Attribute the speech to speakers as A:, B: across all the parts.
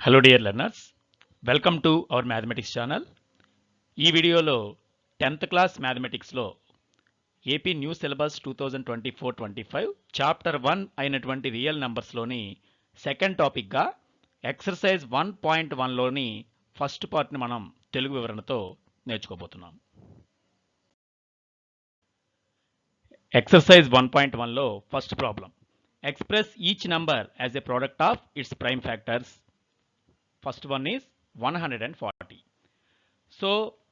A: Hello dear learners, welcome to our mathematics channel. ఈ వీడియోలో 10th class మ్యాథమెటిక్స్లో AP new syllabus 2024-25 chapter 1 అయినటువంటి real నెంబర్స్లోని సెకండ్ టాపిక్గా ఎక్సర్సైజ్ 1.1లోని ఫస్ట్ పార్ట్ని మనం తెలుగు వివరణతో నేర్చుకోబోతున్నాం. ఎక్సర్సైజ్ 1.1లో first problem, express each number as a product of its prime factors. First one is 140. So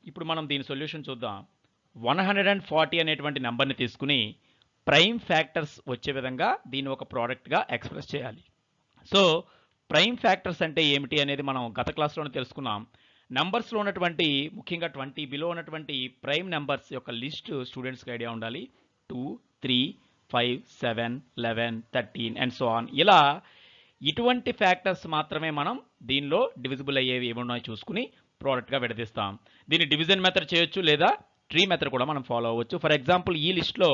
A: ఇప్పుడు మనం దీని సొల్యూషన్ చూద్దాం. 140 అనేటువంటి నెంబర్ని తీసుకుని ప్రైమ్ ఫ్యాక్టర్స్ వచ్చే విధంగా దీన్ని ఒక ప్రోడక్ట్గా ఎక్స్ప్రెస్ చేయాలి. సో ప్రైమ్ ఫ్యాక్టర్స్ అంటే ఏమిటి అనేది మనం గత క్లాస్లోనే తెలుసుకున్నాం. నెంబర్స్లో ఉన్నటువంటి ముఖ్యంగా 20 బిలో ఉన్నటువంటి ప్రైమ్ నెంబర్స్ యొక్క లిస్ట్ స్టూడెంట్స్కి ఐడియా ఉండాలి. 2, 3, 5, 7, 11, 13 అండ్ సో ఆన్. ఇలా ఇటువంటి ఫ్యాక్టర్స్ మాత్రమే మనం దీనిలో డివిజిబుల్ అయ్యేవి ఏమున్నాయో చూసుకుని ప్రోడక్ట్గా విడదీస్తాం. దీన్ని డివిజన్ మెథడ్ చేయొచ్చు లేదా ట్రీ మెథడ్ కూడా మనం ఫాలో అవ్వచ్చు. ఫర్ ఎగ్జాంపుల్ ఈ లిస్ట్లో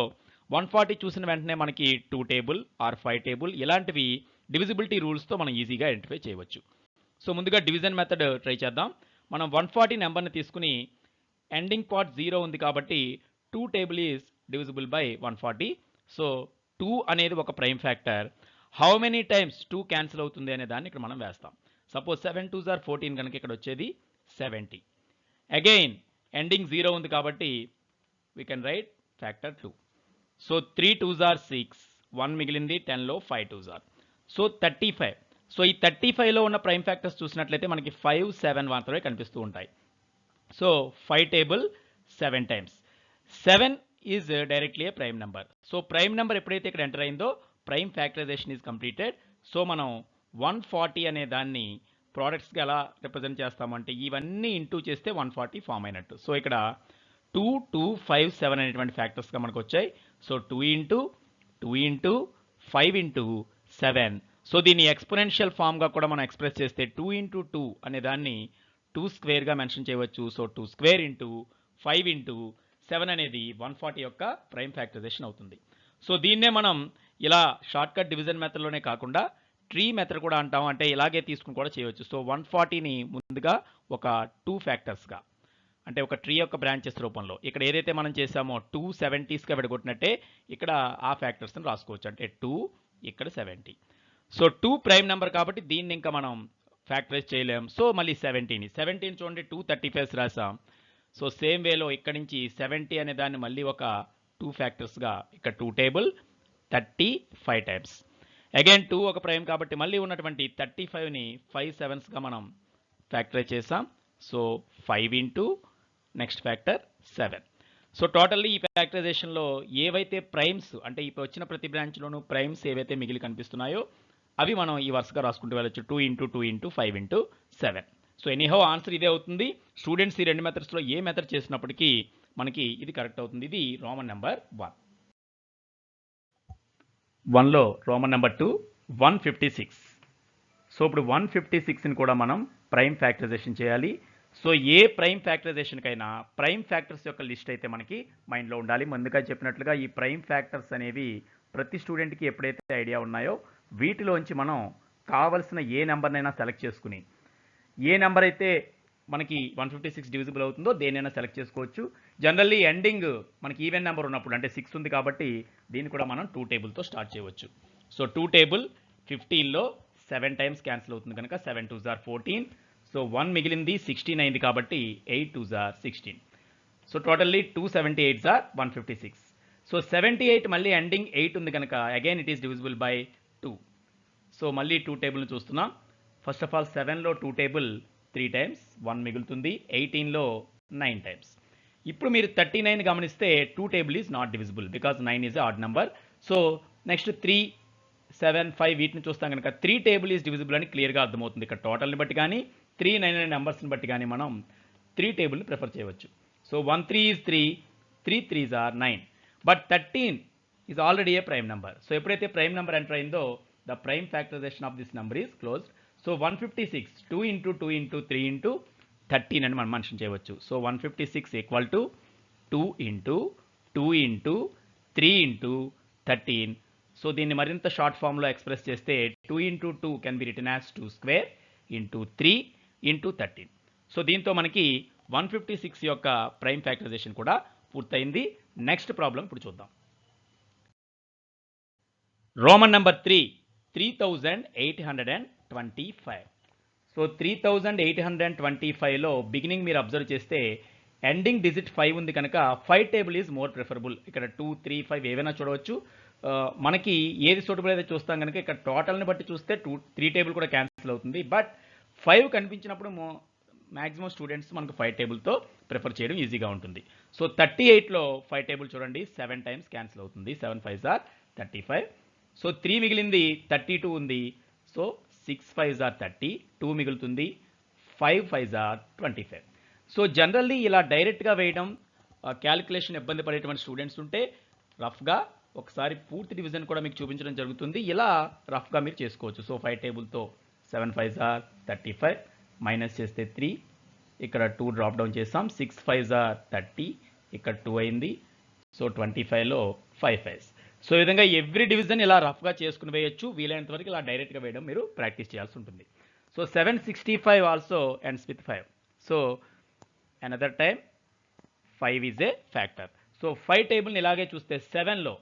A: 140 చూసిన వెంటనే మనకి 2 టేబుల్ ఆర్ 5 టేబుల్ ఇలాంటివి డివిజిబిలిటీ రూల్స్తో మనం ఈజీగా ఐడెంటిఫై చేయవచ్చు. సో ముందుగా డివిజన్ మెథడ్ ట్రై చేద్దాం. మనం 140 నెంబర్ని తీసుకుని ఎండింగ్ పార్ట్ 0 ఉంది కాబట్టి 2 table is divisible by 140. So 2 అనేది ఒక prime factor. How many times 2 cancel అవుతుంది అనే దాన్ని ఇక్కడ మనం వేస్తాం. సపోజ్ 7 2s are 14 కనుక ఇక్కడ వచ్చేది 70. అగైన్ ఎండింగ్ 0 ఉంది కాబట్టి we can write factor 2. So 3 2s are 6, 1 మిగిలింది, 10లో 5 2s are. సో 35. సో ఈ 35లో ఉన్న ప్రైమ్ ఫ్యాక్టర్స్ చూసినట్లయితే మనకి 5 7 మాత్రమే కనిపిస్తూ ఉంటాయి. So 5 table 7 times. 7 is directly a prime number. So prime number ఎప్పుడైతే ఇక్కడ ఎంటర్ అయిందో prime factorization is completed. So మనం 140 అనే దాన్ని ప్రోడక్ట్స్కి ఎలా రిప్రజెంట్ చేస్తామంటే ఇవన్నీ ఇంటూ చేస్తే 140 ఫామ్ అయినట్టు. సో ఇక్కడ 2 2 5 7 అనేటువంటి ఫ్యాక్టర్స్గా మనకు వచ్చాయి. So 2 into 2 into 5 into 7. So దీన్ని ఎక్స్పోనెన్షియల్ ఫామ్గా కూడా మనం ఎక్స్ప్రెస్ చేస్తే 2 ఇంటూ 2 అనే దాన్ని 2 స్క్వేర్గా మెన్షన్ చేయవచ్చు. సో 2 స్క్వేర్ ఇంటూ 5 ఇంటూ 7 అనేది 140 యొక్క ప్రైమ్ ఫ్యాక్టరైజేషన్ అవుతుంది. సో దీన్నే మనం ఇలా షార్ట్ కట్ డివిజన్ మెథడ్లోనే కాకుండా ట్రీ మెథడ్ కూడా అంటాం. అంటే ఇలాగే తీసుకుని కూడా చేయవచ్చు. సో 140ని ముందుగా ఒక 2 ఫ్యాక్టర్స్గా అంటే ఒక ట్రీ యొక్క బ్రాంచెస్ రూపంలో ఇక్కడ ఏదైతే మనం చేసామో 2 70స్గా విడగొట్టినట్టే ఇక్కడ ఆ ఫ్యాక్టర్స్ని రాసుకోవచ్చు. అంటే 2 ఇక్కడ 70. సో 2 ప్రైమ్ నెంబర్ కాబట్టి దీన్ని ఇంకా మనం ఫ్యాక్టరైజ్ చేయలేం. సో మళ్ళీ 17 చూడండి 2 35 రాసాం. సో సేమ్ వేలో ఇక్కడ నుంచి 70 అనే దాన్ని మళ్ళీ ఒక 2 ఫ్యాక్టర్స్గా ఇక్కడ 2 టేబుల్ 35 టైమ్స్. అగైన్ 2 ఒక ప్రైమ్ కాబట్టి మళ్ళీ ఉన్నటువంటి 35ని 5 7స్గా మనం ఫ్యాక్టరైజ్ చేసాం. So 5 into next factor 7. So totally ఈ ఫ్యాక్టరైజేషన్లో ఏవైతే ప్రైమ్స్ అంటే ఇప్పుడు వచ్చిన ప్రతి బ్రాంచ్లోనూ ప్రైమ్స్ ఏవైతే మిగిలి కనిపిస్తున్నాయో అవి మనం ఈ వరుసగా రాసుకుంటూ వెళ్ళొచ్చు. 2 into 2 into 5 into 7. So anyhow answer ఇదే అవుతుంది. స్టూడెంట్స్ ఈ రెండు మెథడ్స్లో ఏ మెథడ్ చేసినప్పటికీ మనకి ఇది కరెక్ట్ అవుతుంది. ఇది రోమన్ నెంబర్ 1. 1లో రోమన్ నెంబర్ 2 156. సో ఇప్పుడు 156ని కూడా మనం ప్రైమ్ ఫ్యాక్టరైజేషన్ చేయాలి. సో ఏ ప్రైమ్ ఫ్యాక్టరైజేషన్కైనా ప్రైమ్ ఫ్యాక్టర్స్ యొక్క లిస్ట్ అయితే మనకి మైండ్లో ఉండాలి. ముందుగా చెప్పినట్లుగా ఈ ప్రైమ్ ఫ్యాక్టర్స్ అనేవి ప్రతి స్టూడెంట్కి ఎప్పుడైతే ఐడియా ఉన్నాయో వీటిలోంచి మనం కావలసిన ఏ నెంబర్నైనా సెలెక్ట్ చేసుకుని ఏ నెంబర్ అయితే మనకి 156 డివిజిబుల్ అవుతుందో దేనైనా సెలెక్ట్ చేసుకోవచ్చు. జనరల్లీ ఎండింగ్ మనకి ఈవెన్ నెంబర్ ఉన్నప్పుడు అంటే 6 ఉంది కాబట్టి దీన్ని కూడా మనం 2 టేబుల్తో స్టార్ట్ చేయవచ్చు. సో 2 టేబుల్ 15లో 7 టైమ్స్ క్యాన్సిల్ అవుతుంది కనుక 7 2s are 14. సో 1 మిగిలింది 16 అయింది కాబట్టి 8 2s are 16. So totally 278s are 156. So 78 మళ్ళీ ఎండింగ్ 8 ఉంది కనుక again it is divisible by 2. So మళ్ళీ 2 టేబుల్ని చూస్తున్నాం. ఫస్ట్ ఆఫ్ ఆల్ 7లో 2 టేబుల్ 3 టైమ్స్ 1 మిగులుతుంది. 18లో 9 టైమ్స్. ఇప్పుడు మీరు 39 గమనిస్తే 2 table is not divisible because 9 is odd number. So next 3 7 5 వీటిని చూస్తాం కనుక 3 టేబుల్ ఈజ్ డివిజిబుల్ అని క్లియర్గా అర్థమవుతుంది. ఇక్కడ టోటల్ని బట్టి కానీ 3 9 అనే నెంబర్స్ని బట్టి కానీ మనం 3 టేబుల్ని ప్రిఫర్ చేయవచ్చు. So 1 3 is 3, 3 3s are 9. But 13 is already a prime number. So ఎప్పుడైతే ప్రైమ్ నెంబర్ ఎంటర్ అయిందో the prime factorization of this number is closed. So 156 2 into 2 into 3 into 13 అని మనం మెన్షన్ చేయవచ్చు. So 156 equal to 2 into 2 into 3 into 13. So దీన్ని మరింత short ఫామ్లో express చేస్తే 2 into 2 can be written as 2 square into 3 into 13. So దీంతో మనకి 156 యొక్క ప్రైమ్ ఫ్యాక్టరైజేషన్ కూడా పూర్తయింది. నెక్స్ట్ ప్రాబ్లం ఇప్పుడు చూద్దాం. Roman number 3, 3825. సో 3825లో బిగినింగ్ మీరు అబ్జర్వ్ చేస్తే ఎండింగ్ డిజిట్ 5 ఉంది కనుక 5 టేబుల్ ఈజ్ మోర్ ప్రిఫరబుల్. ఇక్కడ 2, 3, 5 ఏవైనా చూడవచ్చు. మనకి ఏది సూటబుల్ అయితే చూస్తాం కనుక ఇక్కడ టోటల్ని బట్టి చూస్తే 3 టేబుల్ కూడా క్యాన్సిల్ అవుతుంది. బట్ 5 కనిపించినప్పుడు మ్యాక్సిమం స్టూడెంట్స్ మనకు 5 టేబుల్తో ప్రిఫర్ చేయడం ఈజీగా ఉంటుంది. సో 38లో 5 టేబుల్ చూడండి 7 టైమ్స్ క్యాన్సిల్ అవుతుంది. 7 5s are 35. సో 3 మిగిలింది, 32 ఉంది. సో 6 5s are 30, 2 మిగులుతుంది, 5 5s are 25. సో జనరల్లీ ఇలా డైరెక్ట్గా వేయడం క్యాలిక్యులేషన్ ఇబ్బంది పడేటువంటి స్టూడెంట్స్ ఉంటే రఫ్గా ఒకసారి పూర్తి డివిజన్ కూడా మీకు చూపించడం జరుగుతుంది. ఇలా రఫ్గా మీరు చేసుకోవచ్చు. సో 5 టేబుల్తో 7 5s are 35, మైనస్ చేస్తే 3, ఇక్కడ 2 డ్రాప్ డౌన్ చేస్తాం. 6 5s are 30, ఇక్కడ 2 అయింది. So 25లో 5 5s. సో ఈ విధంగా ఎవ్రీ డివిజన్ ఇలా రఫ్గా చేసుకుని వేయచ్చు. వీలైనంత వరకు ఇలా డైరెక్ట్గా వేయడం మీరు ప్రాక్టీస్ చేయాల్సి ఉంటుంది. So 765 also ends with 5. So another time 5 is a factor. So 5 టేబుల్ని ఇలాగే చూస్తే 7లో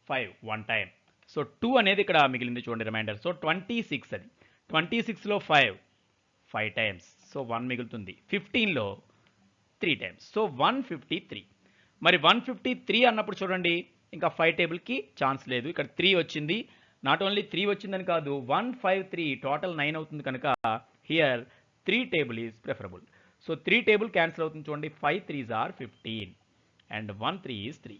A: 5 1 టైం. సో 2 అనేది ఇక్కడ మిగిలింది చూడండి రిమైండర్. సో 26 అది. 26లో 5 టైమ్స్. సో 1 మిగులుతుంది. 15లో 3 టైమ్స్. సో 153. మరి 153 అన్నప్పుడు చూడండి ఇంకా 5 టేబుల్కి ఛాన్స్ లేదు. ఇక్కడ 3 వచ్చింది. నాట్ ఓన్లీ 3 వచ్చిందని కాదు, 153 టోటల్ 9 అవుతుంది కనుక here 3 table is preferable. So 3 table cancel అవుతుంది చూడండి. 5 3s are 15 and 1 3 is 3.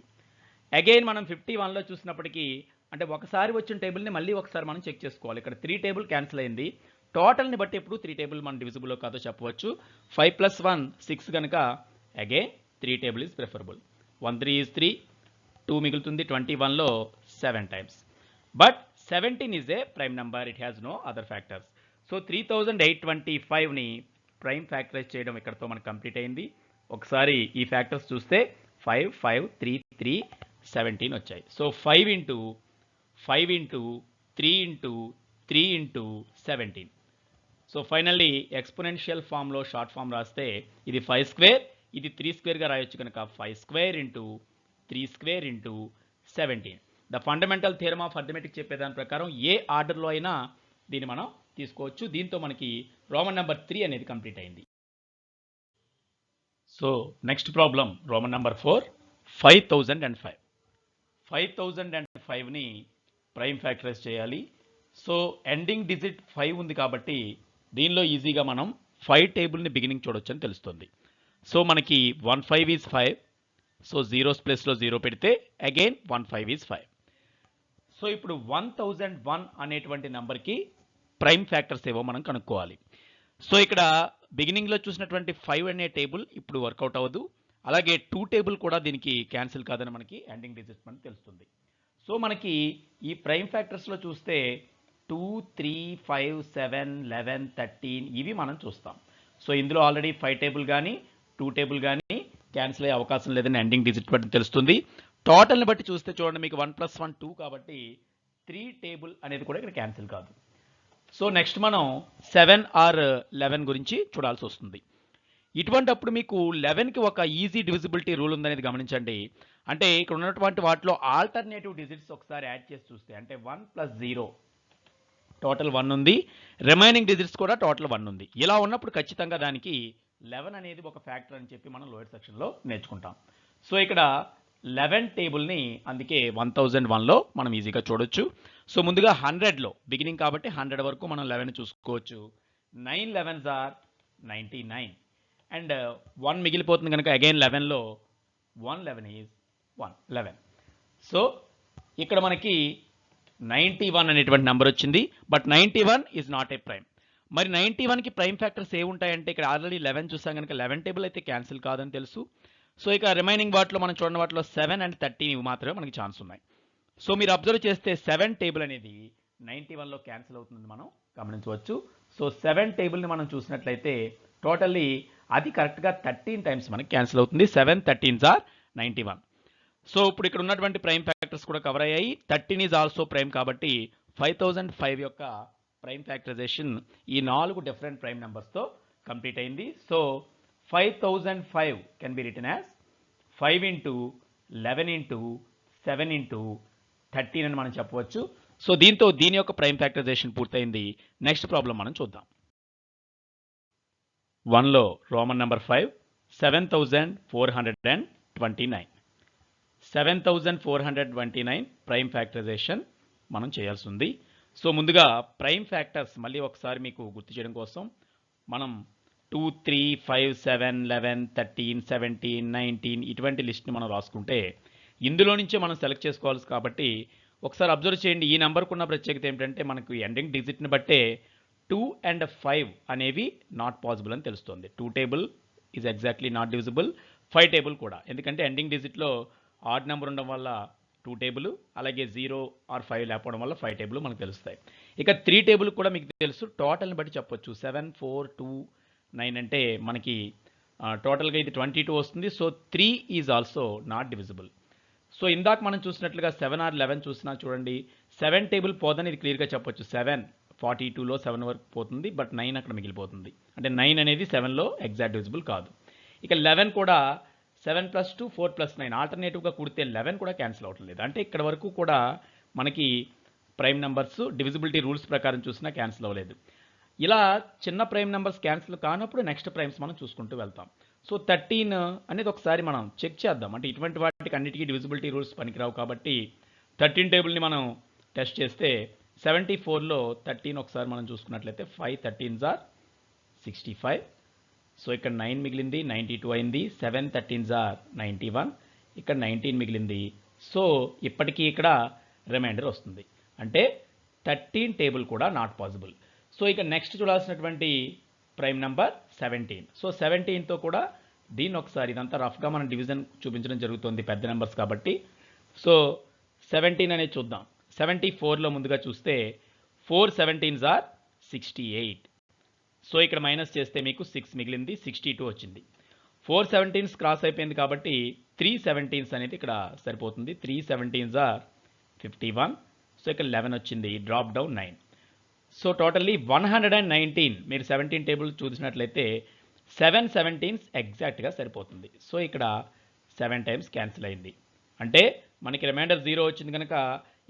A: Again మనం 51లో చూసినప్పటికీ అంటే ఒకసారి వచ్చిన టేబుల్ని మళ్ళీ ఒకసారి మనం చెక్ చేసుకోవాలి. ఇక్కడ 3 టేబుల్ క్యాన్సిల్ అయింది. టోటల్ని బట్టి ఎప్పుడు 3 టేబుల్ మనం డివిజిబుల్ కాదో చెప్పవచ్చు. 5 + 1 6 కనుక again 3 table is preferable. 1 3 is 3, 2 మిగులుతుంది. 21లో 7 times. But 17 is a prime number. It has no other factors. So 3825ని ప్రైమ్ ఫ్యాక్టరైజ్ చేయడం ఇక్కడతో మనకు కంప్లీట్ అయింది. ఒకసారి ఈ ఫ్యాక్టర్స్ చూస్తే 5 5 3 3 17 వచ్చాయి. So 5 into 5 into 3 into 3 into 17. So finally exponential ఫామ్లో షార్ట్ ఫామ్ రాస్తే ఇది 5 స్క్వేర్, ఇది 3 స్క్వేర్గా రాయొచ్చు కనుక 5 square into 3 square into 17. The fundamental theorem of arithmetic చెప్పేదాని ప్రకారం ఏ ఆర్డర్లో అయినా దీన్ని మనం తీసుకోవచ్చు. దీంతో మనకి రోమన్ నెంబర్ 3 అనేది కంప్లీట్ అయింది. So next problem Roman number 4, 5005. 5005ని ప్రైమ్ ఫ్యాక్టరైజ్ చేయాలి. సో ఎండింగ్ డిజిట్ 5 ఉంది కాబట్టి దీనిలో ఈజీగా మనం 5 టేబుల్ని బిగినింగ్ చూడొచ్చు అని తెలుస్తుంది. సో మనకి 1 5 ఈజ్ 5. సో జీరోస్ ప్లేస్లో 0 పెడితే అగైన్ 1 5 ఈజ్ 5. సో ఇప్పుడు 1001 అనేటువంటి నెంబర్కి ప్రైమ్ ఫ్యాక్టర్స్ ఏవో మనం కనుక్కోవాలి. సో ఇక్కడ బిగినింగ్లో చూసినటువంటి 5 అనే టేబుల్ ఇప్పుడు వర్కౌట్ అవ్వదు. అలాగే 2 టేబుల్ కూడా దీనికి క్యాన్సిల్ కాదని మనకి ఎండింగ్ డిజిట్ మనకి తెలుస్తుంది. సో మనకి ఈ ప్రైమ్ ఫ్యాక్టర్స్లో చూస్తే 2 3 5 7 11 13 ఇవి మనం చూస్తాం. సో ఇందులో ఆల్రెడీ 5 టేబుల్ కానీ 2 టేబుల్ కానీ క్యాన్సిల్ అయ్యే అవకాశం లేదని ఎండింగ్ డిజిట్ బట్టి తెలుస్తుంది. టోటల్ని బట్టి చూస్తే చూడండి మీకు 1 + 1 2 కాబట్టి 3 టేబుల్ అనేది కూడా ఇక్కడ క్యాన్సిల్ కాదు. సో నెక్స్ట్ మనం 7 or 11 గురించి చూడాల్సి వస్తుంది. ఇటువంటిప్పుడు మీకు 11కి ఒక ఈజీ డివిజిబిలిటీ రూల్ ఉందనేది గమనించండి. అంటే ఇక్కడ ఉన్నటువంటి వాటిలో ఆల్టర్నేటివ్ డిజిట్స్ ఒకసారి యాడ్ చేసి చూస్తే అంటే 1 + 0 టోటల్ 1 ఉంది, రిమైనింగ్ డిజిట్స్ కూడా టోటల్ 1 ఉంది. ఇలా ఉన్నప్పుడు ఖచ్చితంగా దానికి 11 అనేది ఒక ఫ్యాక్టర్ అని చెప్పి మనం లోయర్ సెక్షన్లో నేర్చుకుంటాం. సో ఇక్కడ 11 టేబుల్ని అందుకే 1001లో మనం ఈజీగా చూడొచ్చు. సో ముందుగా 100లో బిగినింగ్ కాబట్టి 100 వరకు మనం 11 చూసుకోవచ్చు. 9 11s are 99 అండ్ 1 మిగిలిపోతుంది కనుక అగైన్ 11లో 1 11 ఈజ్ 11. సో ఇక్కడ మనకి 91 అనేటువంటి నెంబర్ వచ్చింది. But 91 is not a prime. మరి 91కి ప్రైమ్ ఫ్యాక్టర్స్ ఏ ఉంటాయంటే ఇక్కడ ఆల్రెడీ 11 చూసాం కనుక 11 టేబుల్ అయితే క్యాన్సిల్ కాదని తెలుసు. సో ఇక రిమైనింగ్ వాటిలో మనం చూడని వాటిలో 7 and 13 ఇవి మాత్రమే మనకి ఛాన్స్ ఉన్నాయి. సో మీరు అబ్జర్వ్ చేస్తే 7 టేబుల్ అనేది 91లో క్యాన్సిల్ అవుతుంది మనం గమనించవచ్చు. సో 7 టేబుల్ని మనం చూసినట్లయితే టోటల్లీ అది కరెక్ట్గా 13 టైమ్స్ మనకి క్యాన్సిల్ అవుతుంది. 7 13s ఆర్ 91. సో ఇప్పుడు ఇక్కడ ఉన్నటువంటి ప్రైమ్ ఫ్యాక్టర్స్ కూడా కవర్ అయ్యాయి. 13 ఈజ్ ఆల్సో ప్రైమ్ కాబట్టి 5005 యొక్క ప్రైమ్ ఫ్యాక్టరైజేషన్ ఈ 4 డిఫరెంట్ ప్రైమ్ నెంబర్స్తో కంప్లీట్ అయింది. So 5005 can be written as 5 into 11 into 7 into 13 అని మనం చెప్పవచ్చు. సో దీంతో దీని యొక్క ప్రైమ్ ఫ్యాక్టరైజేషన్ పూర్తయింది. నెక్స్ట్ ప్రాబ్లం మనం చూద్దాం. 1లో రోమన్ నెంబర్ 5 7429. 7429 ప్రైమ్ ఫ్యాక్టరైజేషన్ మనం చేయాల్సి ఉంది. సో ముందుగా ప్రైమ్ ఫ్యాక్టర్స్ మళ్ళీ ఒకసారి మీకు గుర్తు చేయడం కోసం మనం 2 3 5 7 11 13 17 19 ఇటువంటి లిస్ట్ని మనం రాసుకుంటే ఇందులో నుంచే మనం సెలెక్ట్ చేసుకోవాలి. కాబట్టి ఒకసారి అబ్జర్వ్ చేయండి. ఈ నెంబర్కు ఉన్న ప్రత్యేకత ఏమిటంటే మనకు ఎండింగ్ డిజిట్ని బట్టే 2 and 5 అనేవి నాట్ పాసిబుల్ అని తెలుస్తుంది. 2 table is exactly not divisible, 5 table కూడా, ఎందుకంటే ఎండింగ్ డిజిట్లో ఆడ్ నెంబర్ ఉండడం వల్ల 2 టేబుల్, అలాగే 0 or 5 లేకపోవడం వల్ల 5 టేబుల్ మనకు తెలుస్తాయి. ఇక 3 టేబుల్ కూడా మీకు తెలుసు, టోటల్ని బట్టి చెప్పొచ్చు. 7 4 2 9 అంటే మనకి టోటల్గా ఇది 22 వస్తుంది. So 3 is also not divisible. So ఇందాక మనం చూసినట్లుగా 7 or 11 చూసినా చూడండి, 7 టేబుల్ పోదని ఇది క్లియర్గా చెప్పొచ్చు. 7 42లో 7 వరకు పోతుంది, బట్ 9 అక్కడ మిగిలిపోతుంది. అంటే 9 అనేది 7లో ఎగ్జాక్ట్ డివిజిబుల్ కాదు. ఇక 11 కూడా 7 + 2 4 + 9 ఆల్టర్నేటివ్గా కూడితే 11 కూడా క్యాన్సిల్ అవటం లేదు. అంటే ఇక్కడ వరకు కూడా మనకి ప్రైమ్ నెంబర్స్ డివిజిబిలిటీ రూల్స్ ప్రకారం చూసినా క్యాన్సిల్ అవ్వలేదు. ఇలా చిన్న ప్రైమ్ నెంబర్స్ క్యాన్సిల్ కానప్పుడు నెక్స్ట్ ప్రైమ్స్ మనం చూసుకుంటూ వెళ్తాం. సో 13 అనేది ఒకసారి మనం చెక్ చేద్దాం. అంటే ఇటువంటి వాటికి అన్నిటికీ డివిజిబిలిటీ రూల్స్ పనికిరావు కాబట్టి 13 టేబుల్ని మనం టెస్ట్ చేస్తే 74లో 13 ఒకసారి మనం చూసుకున్నట్లయితే 5 13s ఆర్ 65. సో ఇక్కడ 9 మిగిలింది, 92 అయింది. 7 13s ఆర్ 91, ఇక్కడ 19 మిగిలింది. సో ఇప్పటికీ ఇక్కడ రిమైండర్ వస్తుంది. అంటే 13 టేబుల్ కూడా నాట్ పాసిబుల్. సో ఇక నెక్స్ట్ చూడాల్సినటువంటి ప్రైమ్ నెంబర్ 17. సో 17తో కూడా దీన్ని ఒకసారి ఇదంతా రఫ్గా మనం డివిజన్ చూపించడం జరుగుతుంది పెద్ద నెంబర్స్ కాబట్టి. సో 17 అనేది చూద్దాం. 74లో ముందుగా చూస్తే 4 17s ఆర్ 68. సో ఇక్కడ మైనస్ చేస్తే మీకు 6 మిగిలింది, 62 వచ్చింది. 4 17s క్రాస్ అయిపోయింది కాబట్టి 3 17s అనేది ఇక్కడ సరిపోతుంది. 3 17s ఆర్ 51. సో ఇక్కడ 11 వచ్చింది, డ్రాప్ డౌన్ 9. So totally 119. మీరు 17 టేబుల్ చూసినట్లయితే 7 17s ఎగ్జాక్ట్గా సరిపోతుంది. సో ఇక్కడ 7 టైమ్స్ క్యాన్సిల్ అయింది. అంటే మనకి రిమైండర్ 0 వచ్చింది కనుక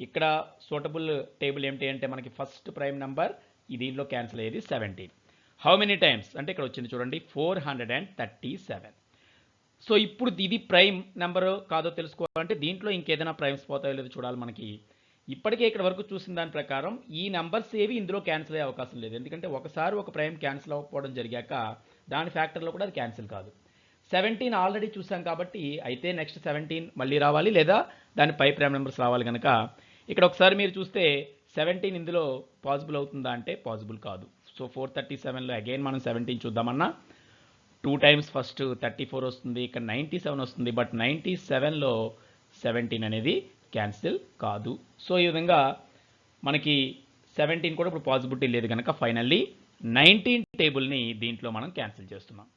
A: ఇక్కడ సూటబుల్ టేబుల్ ఏమిటి అంటే మనకి ఫస్ట్ ప్రైమ్ నెంబర్ దీనిలో క్యాన్సిల్ అయ్యేది 17. హౌ మెనీ టైమ్స్ అంటే ఇక్కడ వచ్చింది చూడండి 437. సో ఇప్పుడు ఇది ప్రైమ్ నెంబర్ కాదో తెలుసుకోవాలంటే దీంట్లో ఇంకేదైనా ప్రైమ్స్ పోతాయో లేదో చూడాలి. మనకి ఇప్పటికే ఇక్కడ వరకు చూసిన దాని ప్రకారం ఈ నెంబర్స్ ఏవి ఇందులో క్యాన్సిల్ అయ్యే అవకాశం లేదు. ఎందుకంటే ఒకసారి ఒక ప్రైమ్ క్యాన్సిల్ అవ్వకపోవడం జరిగాక దాని ఫ్యాక్టర్లో కూడా అది క్యాన్సిల్ కాదు. 17 ఆల్రెడీ చూసాం కాబట్టి అయితే నెక్స్ట్ 17 మళ్ళీ రావాలి, లేదా దాని పై ప్రైమ్ నెంబర్స్ రావాలి కనుక ఇక్కడ ఒకసారి మీరు చూస్తే 17 ఇందులో పాసిబుల్ అవుతుందా అంటే పాసిబుల్ కాదు. సో 437లో అగైన్ మనం 17 చూద్దామన్నా 2 టైమ్స్ ఫస్ట్ 34 వస్తుంది, ఇక్కడ 97 వస్తుంది, బట్ 97లో 17 అనేది క్యాన్సిల్ కాదు. సో ఈ విధంగా మనకి 17 కూడా ఇప్పుడు పాసిబిలిటీ లేదు కనుక ఫైనల్లీ 19 టేబుల్ని దీంట్లో మనం క్యాన్సిల్ చేస్తున్నాం.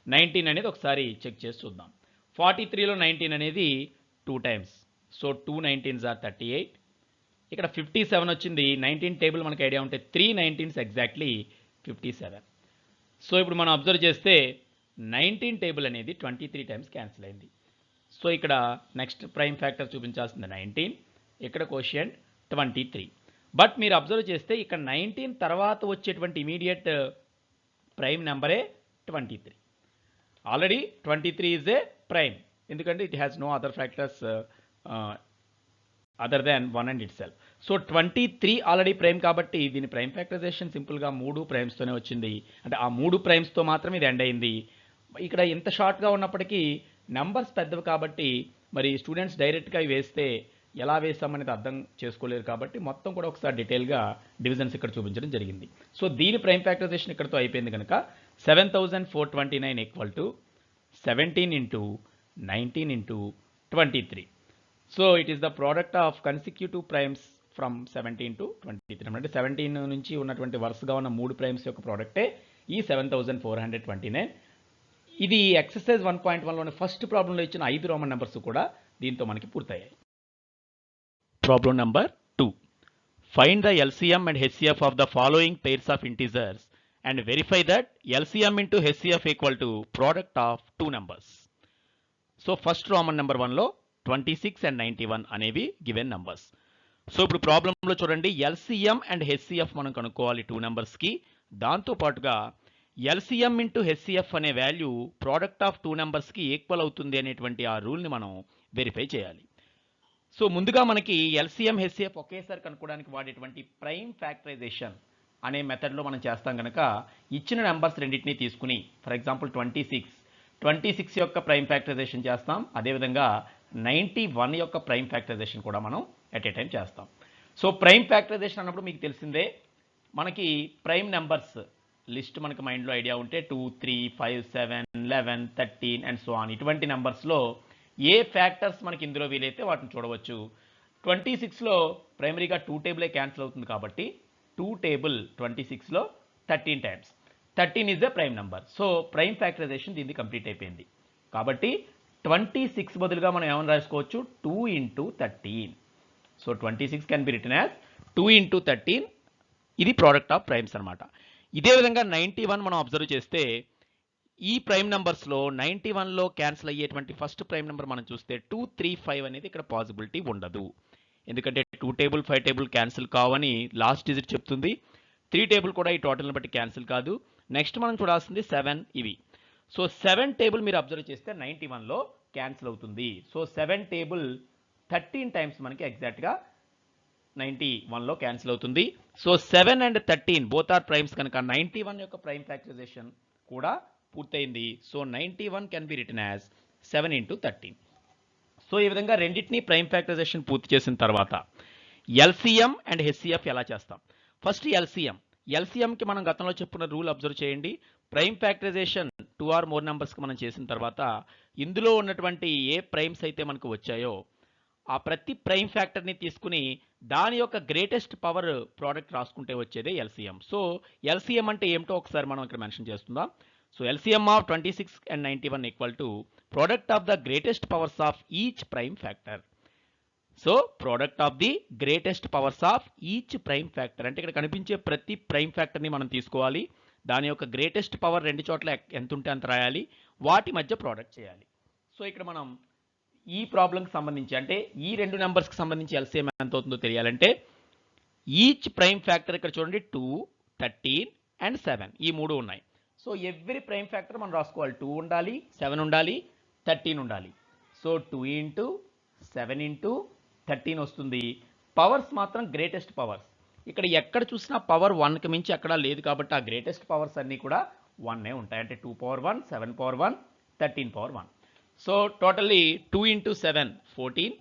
A: 19 అనేది ఒకసారి చెక్ చేసి చూద్దాం. 43లో 19 అనేది 2 టైమ్స్. So 2 19s are 38. ఇక్కడ 57 వచ్చింది. 19 టేబుల్ మనకి ఐడియా ఉంటే 3 19s ఎగ్జాక్ట్లీ 57. సో ఇప్పుడు మనం అబ్జర్వ్ చేస్తే 19 టేబుల్ అనేది 23 టైమ్స్ క్యాన్సిల్ అయింది. సో ఇక్కడ నెక్స్ట్ ప్రైమ్ ఫ్యాక్టర్ చూపించాల్సింది 19, ఇక్కడ కోషియంట్ 23. బట్ మీరు అబ్జర్వ్ చేస్తే ఇక్కడ 19 తర్వాత వచ్చేటువంటి ఇమీడియట్ ప్రైమ్ నెంబరే 23. ఆల్రెడీ 23 ఈజ్ ఏ ప్రైమ్, ఎందుకంటే it has no other factors other than 1 and itself. So 23 already prime కాబట్టి దీని ప్రైమ్ ఫ్యాక్టరైజేషన్ సింపుల్గా 3 ప్రైమ్స్తోనే వచ్చింది. అంటే ఆ 3 ప్రైమ్స్తో మాత్రం ఇది ఎండ్ అయింది. ఇక్కడ ఇంత షార్ట్గా ఉన్నప్పటికీ నెంబర్స్ పెద్దవి కాబట్టి మరి స్టూడెంట్స్ డైరెక్ట్గా వేస్తే ఎలా వేస్తామనేది అర్థం చేసుకోలేరు కాబట్టి మొత్తం కూడా ఒకసారి డీటెయిల్గా డివిజన్స్ ఇక్కడ చూపించడం జరిగింది. సో దీని ప్రైమ్ ఫ్యాక్టరైజేషన్ ఇక్కడతో అయిపోయింది కనుక 7429 equal to 17 into 19 into 23. So it is the product of consecutive primes from 17 to 23. అంటే 17 నుంచి ఉన్నటువంటి వరుసగా ఉన్న 3 ప్రైమ్స్ యొక్క ప్రోడక్టే ఈ 7429. ఇది ఎక్సర్సైజ్ 1.1లోని ఫస్ట్ ప్రాబ్లంలో ఇచ్చిన 5 రోమన్ నెంబర్స్ కూడా దీంతో మనకి పూర్తయ్యాయి. Problem number 2. Find the LCM and HCF of the following pairs of integers and verify that LCM into HCF equal to product of 2 numbers. So first Roman number 1లో 26 and 91 అనేవి given numbers. So ఇప్పుడు ప్రాబ్లంలో చూడండి, LCM and HCF మనం కనుక్కోవాలి 2 నెంబర్స్కి. దాంతో పాటుగా ఎల్సిఎం ఇంటూ హెచ్సిఎఫ్ అనే వాల్యూ ప్రోడక్ట్ ఆఫ్ 2 నెంబర్స్కి ఈక్వల్ అవుతుంది అనేటువంటి ఆ రూల్ని మనం వెరిఫై చేయాలి. సో ముందుగా మనకి ఎల్సిఎం హెచ్సిఎఫ్ ఒకేసారి కనుక్కోవడానికి వాడేటువంటి ప్రైమ్ ఫ్యాక్టరైజేషన్ అనే మెథడ్లో మనం చేస్తాం కనుక ఇచ్చిన నెంబర్స్ రెండింటినీ తీసుకుని, ఫర్ ఎగ్జాంపుల్ 26 యొక్క ప్రైమ్ ఫ్యాక్టరైజేషన్ చేస్తాం, అదేవిధంగా 91 యొక్క ప్రైమ్ ఫ్యాక్టరైజేషన్ కూడా మనం ఎట్ ఏ టైం చేస్తాం. సో ప్రైమ్ ఫ్యాక్టరైజేషన్ అన్నప్పుడు మీకు తెలిసిందే, మనకి ప్రైమ్ నెంబర్స్ లిస్ట్ మనకి మైండ్లో ఐడియా ఉంటే 2, 3, 5, 7, 11, 13 అండ్ సో ఆన్. ఇటువంటి నెంబర్స్లో ఏ ఫ్యాక్టర్స్ మనకి ఇందులో వీలైతే వాటిని చూడవచ్చు. 26లో ప్రైమరీగా 2 టేబులే క్యాన్సిల్ అవుతుంది కాబట్టి 2 టేబుల్ 26లో 13 times. 13 is the prime number. So prime factorization దీన్ని కంప్లీట్ అయిపోయింది. కాబట్టి 26 బదులుగా మనం ఏమైనా రాసుకోవచ్చు, 2 into 13. So 26 can be written as 2 into 13. ఇది ప్రోడక్ట్ ఆఫ్ ప్రైమ్స్ అనమాట. ఇదే విధంగా 91 మనం అబ్జర్వ్ చేస్తే ఈ ప్రైమ్ నెంబర్స్లో 91లో క్యాన్సిల్ అయ్యేటువంటి ఫస్ట్ ప్రైమ్ నెంబర్ మనం చూస్తే 2, 3, 5 అనేది ఇక్కడ పాసిబిలిటీ ఉండదు. ఎందుకంటే 2 టేబుల్ 5 టేబుల్ క్యాన్సిల్ కావని లాస్ట్ డిజిట్ చెప్తుంది. 3 టేబుల్ కూడా ఈ టోటల్ని బట్టి క్యాన్సిల్ కాదు. నెక్స్ట్ మనం చూడాల్సింది 7 ఇవి. సో 7 టేబుల్ మీరు అబ్జర్వ్ చేస్తే 91లో క్యాన్సిల్ అవుతుంది. సో 7 టేబుల్ 13 టైమ్స్ మనకి ఎగ్జాక్ట్గా 91లో క్యాన్సిల్ అవుతుంది. So 7 and 13 both are primes కనుక 91 యొక్క ప్రైమ్ ఫ్యాక్టరైజేషన్ కూడా పూర్తయింది. So 91 can be written as 7 into 13. So ఈ విధంగా రెండింటినీ ప్రైమ్ ఫ్యాక్టరైజేషన్ పూర్తి చేసిన తర్వాత ఎల్సిఎం అండ్ హెచ్సిఎఫ్ ఎలా చేస్తాం. ఫస్ట్ ఎల్సిఎంకి మనం గతంలో చెప్పుకున్న రూల్ అబ్జర్వ్ చేయండి. ప్రైమ్ ఫ్యాక్టరైజేషన్ 2 or more నెంబర్స్కి మనం చేసిన తర్వాత ఇందులో ఉన్నటువంటి ఏ ప్రైమ్స్ అయితే మనకు వచ్చాయో ఆ ప్రతి ప్రైమ్ ఫ్యాక్టర్ని తీసుకుని దాని యొక్క గ్రేటెస్ట్ పవర్ ప్రోడక్ట్ రాసుకుంటే వచ్చేదే ఎల్సిఎం. సో ఎల్సిఎం అంటే ఏమిటో ఒకసారి మనం ఇక్కడ మెన్షన్ చేస్తుందాం. So LCM of 26 and 91 equal to product of the greatest powers of each prime factor. So product of the greatest powers of each prime factor అంటే ఇక్కడ కనిపించే ప్రతి ప్రైమ్ ఫ్యాక్టర్ని మనం తీసుకోవాలి, దాని యొక్క గ్రేటెస్ట్ పవర్ రెండు చోట్ల ఎంత ఉంటే అంత రాయాలి, వాటి మధ్య ప్రోడక్ట్ చేయాలి. సో ఇక్కడ మనం ఈ ప్రాబ్లంకి సంబంధించి అంటే ఈ రెండు నెంబర్స్కి సంబంధించి ఎల్సిఎం ఎంత అవుతుందో తెలియాలంటే ఈచ్ ప్రైమ్ ఫ్యాక్టర్ ఇక్కడ చూడండి 2, 13 and 7 ఈ మూడు ఉన్నాయి. సో ఎవ్రీ ప్రైమ్ ఫ్యాక్టర్ మనం రాసుకోవాలి. 2 ఉండాలి, 7 ఉండాలి, 13 ఉండాలి. సో 2 into 7 into 13 వస్తుంది. పవర్స్ మాత్రం గ్రేటెస్ట్ పవర్స్. ఇక్కడ ఎక్కడ చూసినా పవర్ 1కి మించి ఎక్కడా లేదు కాబట్టి ఆ గ్రేటెస్ట్ పవర్స్ అన్నీ కూడా 1 ఉంటాయి. అంటే 2 power 1, 7 power 1, 13 power 1. So totally 2 into 7 14,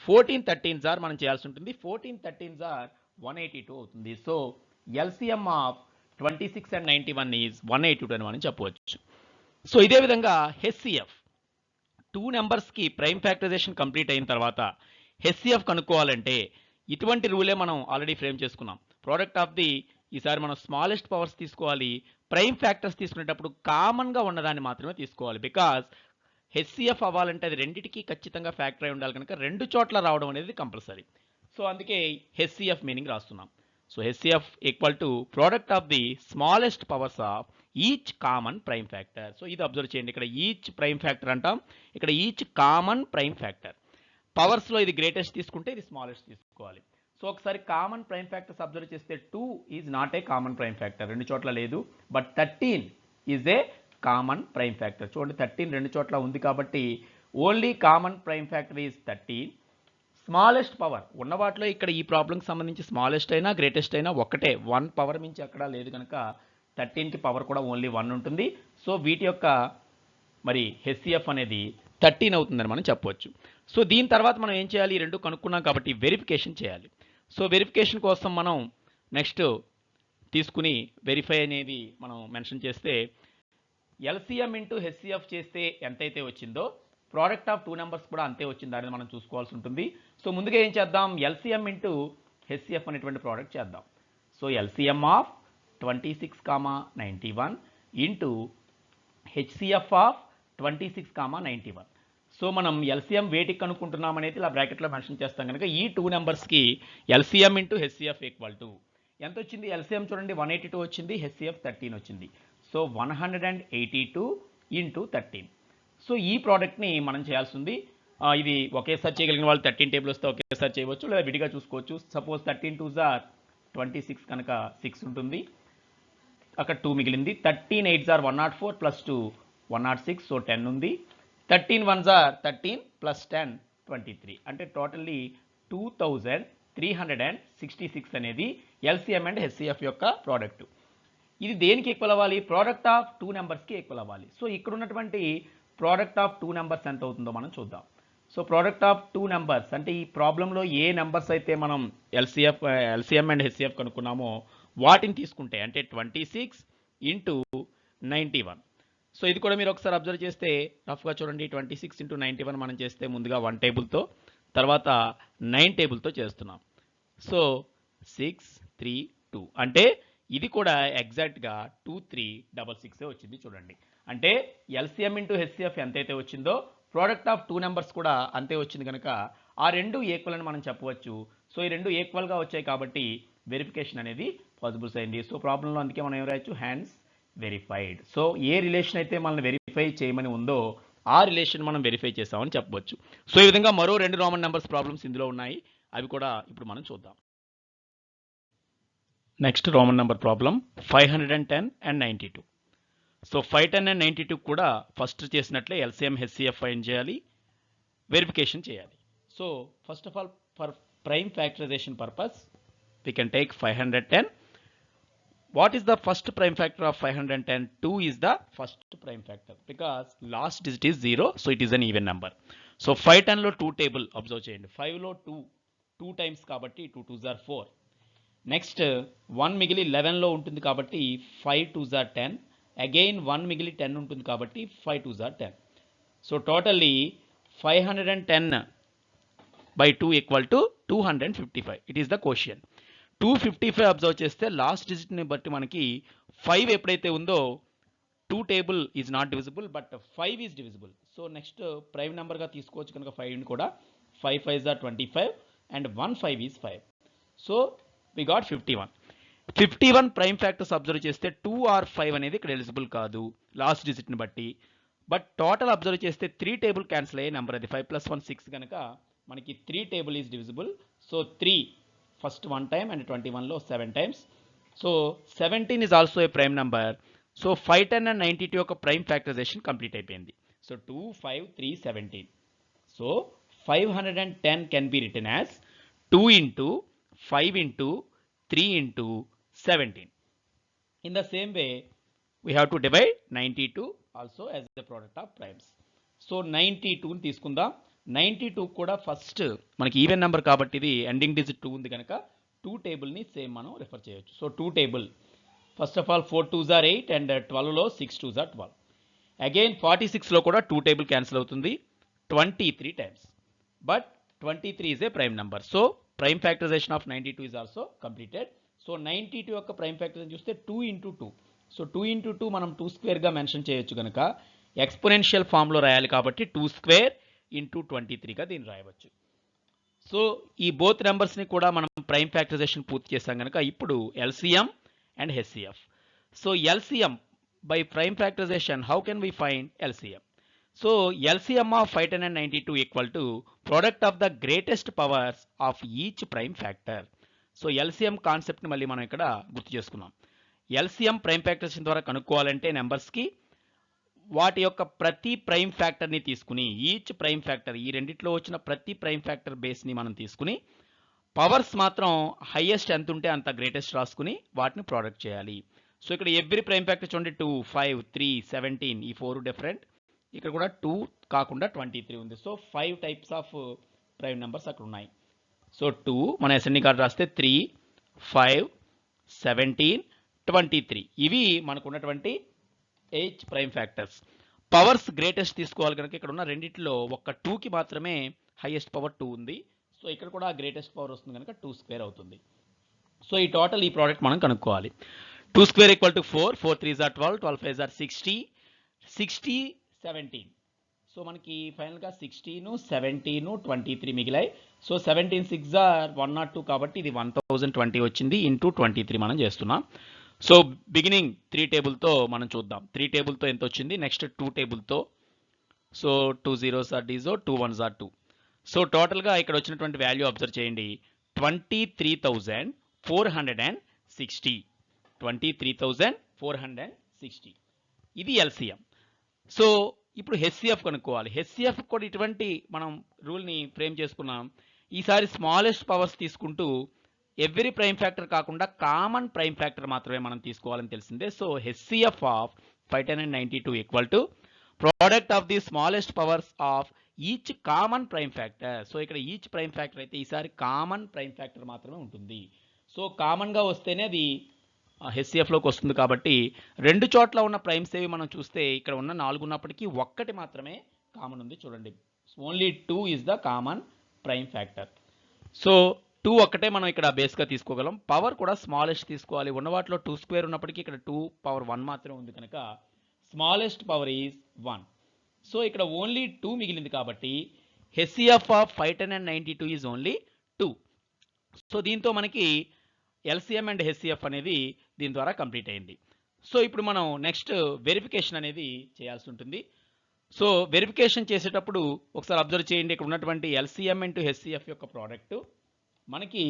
A: 14 13s are మనం చేయాల్సి ఉంటుంది. 14 13s ఆర్ 182 అవుతుంది. So LCM of 26 and 91 is 182 అని మనం చెప్పవచ్చు. సో ఇదే విధంగా హెచ్సిఎఫ్ 2 నెంబర్స్కి ప్రైమ్ ఫ్యాక్టరైజేషన్ కంప్లీట్ అయిన తర్వాత హెచ్సిఎఫ్ కనుక్కోవాలంటే ఇటువంటి రూలే మనం ఆల్రెడీ ఫ్రేమ్ చేసుకున్నాం. ప్రోడక్ట్ ఆఫ్ ది ఈసారి మనం స్మాలెస్ట్ పవర్స్ తీసుకోవాలి, ప్రైమ్ ఫ్యాక్టర్స్ తీసుకునేటప్పుడు కామన్గా ఉన్నదాన్ని మాత్రమే తీసుకోవాలి. బికాజ్ హెచ్సిఎఫ్ అవ్వాలంటే అది రెండింటికి ఖచ్చితంగా ఫ్యాక్టర్ అయి ఉండాలి కనుక రెండు చోట్ల రావడం అనేది కంపల్సరీ. సో అందుకే హెచ్సిఎఫ్ మీనింగ్ రాస్తున్నాం. So HCF equal to product of the smallest powers of each common prime factor. So ఇది అబ్జర్వ్ చేయండి, ఇక్కడ ఈచ్ ప్రైమ్ ఫ్యాక్టర్ అంటాం, ఇక్కడ ఈచ్ కామన్ ప్రైమ్ ఫ్యాక్టర్. పవర్స్లో ఇది గ్రేటెస్ట్ తీసుకుంటే ఇది స్మాలెస్ట్ తీసుకోవాలి. సో ఒకసారి కామన్ ప్రైమ్ ఫ్యాక్టర్స్ అబ్జర్వ్ చేస్తే 2 is not a common prime factor, రెండు చోట్ల లేదు. But 13 is a common prime factor. చూడండి 13 రెండు చోట్ల ఉంది కాబట్టి only common prime factor is 13. Smallest power ఉన్న వాటిలో ఇక్కడ ఈ ప్రాబ్లంకి సంబంధించి స్మాలెస్ట్ అయినా గ్రేటెస్ట్ అయినా ఒకటే, 1 పవర్ మించి అక్కడ లేదు కనుక 13కి పవర్ కూడా ఓన్లీ 1 ఉంటుంది. సో వీటి యొక్క మరి హెచ్సిఎఫ్ అనేది 13 అవుతుందని మనం చెప్పవచ్చు. సో దీని తర్వాత మనం ఏం చేయాలి, ఈ రెండు కనుక్కున్నాం కాబట్టి వెరిఫికేషన్ చేయాలి. సో వెరిఫికేషన్ కోసం మనం నెక్స్ట్ తీసుకుని వెరిఫై అనేది మనం మెన్షన్ చేస్తే ఎల్సిఎం ఇంటూ హెచ్సిఎఫ్ చేస్తే ఎంతైతే వచ్చిందో ప్రోడక్ట్ ఆఫ్ 2 నెంబర్స్ కూడా అంతే వచ్చిందా అనేది మనం చూసుకోవాల్సి ఉంటుంది. సో ముందుగా ఏం చేద్దాం, ఎల్సిఎం ఇంటూ హెచ్సిఎఫ్ అనేటువంటి ప్రోడక్ట్ చేద్దాం. So LCM of 26, 91 into HCF of 26, 91. So మనం ఎల్సిఎం వేటికి కనుక్కుంటున్నాం అనేది ఇలా బ్రాకెట్లో మెన్షన్ చేస్తాం కనుక ఈ టూ నెంబర్స్కి LCM into HCF equal to ఎంత వచ్చింది? ఎల్సిఎం చూడండి 182 వచ్చింది, హెచ్సిఎఫ్ 13 వచ్చింది. So 182 into 13. సో ఈ ప్రోడక్ట్ని మనం చేయాల్సి ఉంది. ఇది ఒకేసారి చేయగలిగిన వాళ్ళు 13 టేబుల్ వస్తే ఒకేసారి చేయవచ్చు, లేదా విడిగా చూసుకోవచ్చు. సపోజ్ 13 2s are 26 కనుక 6 ఉంటుంది, అక్కడ 2 మిగిలింది. 13 8s are 104 ప్లస్ 2 106, సో 10 ఉంది. 13 1s are 13 ప్లస్ 10 23, అంటే టోటల్లీ 2366 అనేది ఎల్సిఎం అండ్ హెచ్సిఎఫ్ యొక్క ప్రోడక్ట్. ఇది దేనికి ఈక్వల్ అవ్వాలి? ప్రోడక్ట్ ఆఫ్ టూ నెంబర్స్కి ఈక్వల్ అవ్వాలి. సో ఇక్కడ ఉన్నటువంటి ప్రోడక్ట్ ఆఫ్ టూ నెంబర్స్ ఎంత అవుతుందో మనం చూద్దాం. So product of two numbers అంటే ఈ ప్రాబ్లంలో ఏ నెంబర్స్ అయితే మనం ఎల్సిఎం అండ్ హెచ్సిఎఫ్ కనుక్కున్నామో వాటిని తీసుకుంటే, అంటే 26 ఇంటూ 91. సో ఇది కూడా మీరు ఒకసారి అబ్జర్వ్ చేస్తే రఫ్గా చూడండి, 26 ఇంటూ 91 మనం చేస్తే ముందుగా 1 టేబుల్తో, తర్వాత 9 టేబుల్తో చేస్తున్నాం. సో 6 3 2, అంటే ఇది కూడా ఎగ్జాక్ట్గా 2366 వచ్చింది చూడండి. అంటే ఎల్సిఎం ఇంటూ హెచ్సిఎఫ్ ఎంతైతే వచ్చిందో ప్రోడక్ట్ ఆఫ్ టూ నెంబర్స్ కూడా అంతే వచ్చింది కనుక ఆ రెండు ఈక్వల్ అని మనం చెప్పవచ్చు. సో ఈ రెండు ఈక్వల్గా వచ్చాయి కాబట్టి వెరిఫికేషన్ అనేది పాసిబుల్స్ అయింది. సో ప్రాబ్లంలో అందుకే మనం ఏం రాయొచ్చు? హ్యాన్స్ వెరిఫైడ్. సో ఏ రిలేషన్ అయితే మనల్ని వెరిఫై చేయమని ఉందో ఆ రిలేషన్ మనం వెరిఫై చేసామని చెప్పవచ్చు. సో ఈ విధంగా మరో 2 రామన్ నెంబర్స్ ప్రాబ్లమ్స్ ఇందులో ఉన్నాయి, అవి కూడా ఇప్పుడు మనం చూద్దాం. Next Roman number problem 510 and 92. So 510 and 92 కూడా ఫస్ట్ చేసినట్లే ఎల్సిఎం హెచ్సిఎఫ్ ఫైండ్ చేయాలి, వెరిఫికేషన్ చేయాలి. So first of all for prime factorization purpose we can take 510. What is the first prime factor of 510? 2 is the first prime factor because last digit is 0, so it is an even number. So 510 లో 2 table observe చేయండి. 5 లో 2 times కాబట్టి 2 2s are 4. Next 1 మిగిలి 11 లో ఉంటుంది కాబట్టి 5 2s are 10. Again 1 మిగిలి 10 ఉంటుంది కాబట్టి 5 2s are 10. So totally 510 by 2 equal to 255. It is the quotient. 255 observe చేస్తే లాస్ట్ డిజిట్ని బట్టి మనకి 5 ఎప్పుడైతే ఉందో 2 table is not divisible but 5 is divisible. So next prime నెంబర్గా తీసుకోవచ్చు కనుక 5ని కూడా 5 5s are 25 and 1 5 is 5. So we got 51. 51 prime factors observe చేస్తే 2 or 5 అనేది ఇక్కడ ఎలిజిబుల్ కాదు లాస్ట్ డిజిట్ని బట్టి. బట్ టోటల్ అబ్జర్వ్ చేస్తే 3 టేబుల్ క్యాన్సిల్ అయ్యే నెంబర్ అది 5 + 1 6 కనుక మనకి 3 table is divisible. So 3 first 1 time and 21లో 7 times. So 17 is also a prime number. So 510 and 92 యొక్క ప్రైమ్ ఫ్యాక్టరైజేషన్ కంప్లీట్ అయిపోయింది. So 2 5 3 17. So 510 can be written as 2 into 5 into 3 into 17. In the same way we have to divide 92 also as a product of primes. So 92ని తీసుకుందాం. 92 కూడా first మనకి even number కాబట్టి ఇది ending digit 2 ఉంది కనుక 2 టేబుల్ని సేమ్ మనం రిఫర్ చేయొచ్చు. So 2 table first of all 4 2s are 8 and 12లో 6 2s are 12. అగైన్ 46లో కూడా 2 టేబుల్ క్యాన్సిల్ అవుతుంది 23 times. But 23 is a prime number. So prime factorization of 92 is also completed. So 92 యొక్క ప్రైమ్ ఫ్యాక్టరైజేషన్ చూస్తే 2 into 2. So 2 into 2 మనం 2 స్క్వేర్గా mention చేయొచ్చు కనుక exponential ఫామ్లో రాయాలి కాబట్టి 2 స్క్వేర్ ఇంటూ 23గా దీన్ని రాయవచ్చు. సో ఈ బోత్ నెంబర్స్ని కూడా మనం ప్రైమ్ ఫ్యాక్టరైజేషన్ పూర్తి చేసాం కనుక ఇప్పుడు LCM and HCF. So LCM by prime factorization how can we find LCM? So LCM of 510 and 92 equal to product of the greatest powers of each prime factor. So LCM కాన్సెప్ట్ని మళ్ళీ మనం ఇక్కడ గుర్తు చేసుకున్నాం. ఎల్సిఎం ప్రైమ్ ఫ్యాక్టరైజేషన్ ద్వారా కనుక్కోవాలంటే నెంబర్స్కి వాటి యొక్క ప్రతి ప్రైమ్ ఫ్యాక్టర్ని తీసుకుని ఈచ్ ప్రైమ్ ఫ్యాక్టర్ ఈ రెండిట్లో వచ్చిన ప్రతి ప్రైమ్ ఫ్యాక్టర్ బేస్ని మనం తీసుకుని పవర్స్ మాత్రం హైయెస్ట్ ఎంత ఉంటే అంత గ్రేటెస్ట్ రాసుకుని వాటిని ప్రోడక్ట్ చేయాలి. సో ఇక్కడ ఎవ్రీ ప్రైమ్ ఫ్యాక్టర్ చూడండి 2 5 3 17 ఈ 4 డిఫరెంట్, ఇక్కడ కూడా 2 కాకుండా 23 ఉంది. So 5 types of prime numbers అక్కడ ఉన్నాయి. సో 2 మన అసెండింగ్ ఆర్డర్ రాస్తే 3 5 17 23 ఇవి మనకు ఉన్నటువంటి 8 ప్రైమ్ ఫ్యాక్టర్స్. పవర్స్ గ్రేటెస్ట్ తీసుకోవాలి కనుక ఇక్కడ ఉన్న రెండిట్లో ఒక్క 2కి మాత్రమే హైయెస్ట్ పవర్ 2 ఉంది. సో ఇక్కడ కూడా గ్రేటెస్ట్ పవర్ వస్తుంది కనుక 2 స్క్వేర్ అవుతుంది. సో ఈ టోటల్ ఈ ప్రోడక్ట్ మనం కనుక్కోవాలి. 2 square equal to 4 4 3s are 12 12 5s are 60 60, 17. So మనకి ఫైనల్గా 16, 17, 23 మిగిలాయి. సో 17 6 ఆర్ 102 కాబట్టి ఇది 1020 వచ్చింది ఇంటూ 23 మనం చేస్తున్నాం. సో బిగినింగ్ 3 టేబుల్తో మనం చూద్దాం. 3 టేబుల్తో ఎంత వచ్చింది, నెక్స్ట్ 2 టేబుల్తో. సో 2 zeros ఆర్ డీజో, 2 ones ఆర్ 2. సో టోటల్గా ఇక్కడ వచ్చినటువంటి వాల్యూ అబ్జర్వ్ చేయండి, 23,460. 23,460 ఇది ఎల్సిఎం. సో ఇప్పుడు హెచ్సిఎఫ్ కనుక్కోవాలి. హెచ్సిఎఫ్ కూడా ఇటువంటి మనం రూల్ని ఫ్రేమ్ చేసుకున్నాం. ఈసారి స్మాలెస్ట్ పవర్స్ తీసుకుంటూ ఎవ్రీ ప్రైమ్ ఫ్యాక్టర్ కాకుండా కామన్ ప్రైమ్ ఫ్యాక్టర్ మాత్రమే మనం తీసుకోవాలని తెలిసిందే. So HCF of 510 and 92 equal to product of the smallest powers of each common prime factor. So ఇక్కడ ఈచ్ ప్రైమ్ ఫ్యాక్టర్ అయితే ఈసారి కామన్ ప్రైమ్ ఫ్యాక్టర్ మాత్రమే ఉంటుంది. సో కామన్గా వస్తేనే అది హెచ్సిఎఫ్లోకి వస్తుంది. కాబట్టి రెండు చోట్ల ఉన్న ప్రైమ్స్ ఏవి మనం చూస్తే ఇక్కడ ఉన్న 4 ఉన్నప్పటికీ ఒక్కటి మాత్రమే కామన్ ఉంది. చూడండి, only 2 is the common prime factor. So 2 ఒక్కటే మనం ఇక్కడ బేస్గా తీసుకోగలం. పవర్ కూడా స్మాలెస్ట్ తీసుకోవాలి. ఉన్న వాటిలో 2 స్క్వేర్ ఉన్నప్పటికీ ఇక్కడ 2 పవర్ 1 మాత్రమే ఉంది కనుక స్మాలెస్ట్ పవర్ ఈజ్ 1. సో ఇక్కడ ఓన్లీ 2 మిగిలింది కాబట్టి HCF of 510 and 92 is only 2. So దీంతో మనకి ఎల్సిఎం అండ్ హెచ్సిఎఫ్ అనేది దీని ద్వారా కంప్లీట్ అయింది. సో ఇప్పుడు మనం నెక్స్ట్ వెరిఫికేషన్ అనేది చేయాల్సి ఉంటుంది. సో వెరిఫికేషన్ చేసేటప్పుడు ఒకసారి అబ్జర్వ్ చేయండి, ఇక్కడ ఉన్నటువంటి ఎల్సిఎం ఇంటూ హెచ్సిఎఫ్ యొక్క ప్రోడక్ట్ మనకి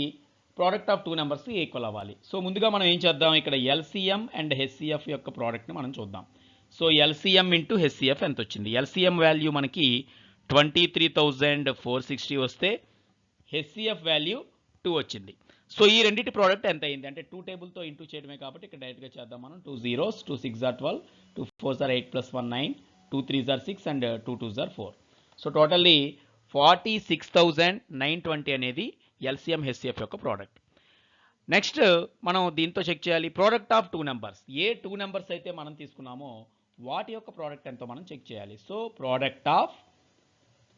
A: ప్రోడక్ట్ ఆఫ్ 2 నెంబర్స్ ఈక్వల్ అవ్వాలి. సో ముందుగా మనం ఏం చేద్దాం, ఇక్కడ ఎల్సిఎం అండ్ హెచ్సిఎఫ్ యొక్క ప్రోడక్ట్ని మనం చూద్దాం. సో ఎల్సిఎం ఇంటూ హెచ్సిఎఫ్ ఎంత వచ్చింది, ఎల్సిఎం వాల్యూ మనకి 23,460 వస్తే హెచ్సిఎఫ్ వాల్యూ 2 వచ్చింది. సో ఈ రెండింటి ప్రోడక్ట్ ఎంత అయింది అంటే 2 టేబుల్తో ఇంటూ చేయడమే కాబట్టి ఇక్కడ డైరెక్ట్గా చేద్దాం మనం. 2 zeros, 2 6 are 12, 2 4s are 8 plus 1 9, 2 3s are 6 and 2 2s are 4. So totally 46,920 అనేది ఎల్సిఎం హెచ్సిఎఫ్ యొక్క ప్రోడక్ట్. నెక్స్ట్ మనం దీంతో చెక్ చేయాలి product of 2 numbers. A 2 numbers అయితే మనం తీసుకున్నామో వాటి యొక్క ప్రోడక్ట్ ఎంతో మనం చెక్ చేయాలి. సో ప్రోడక్ట్ ఆఫ్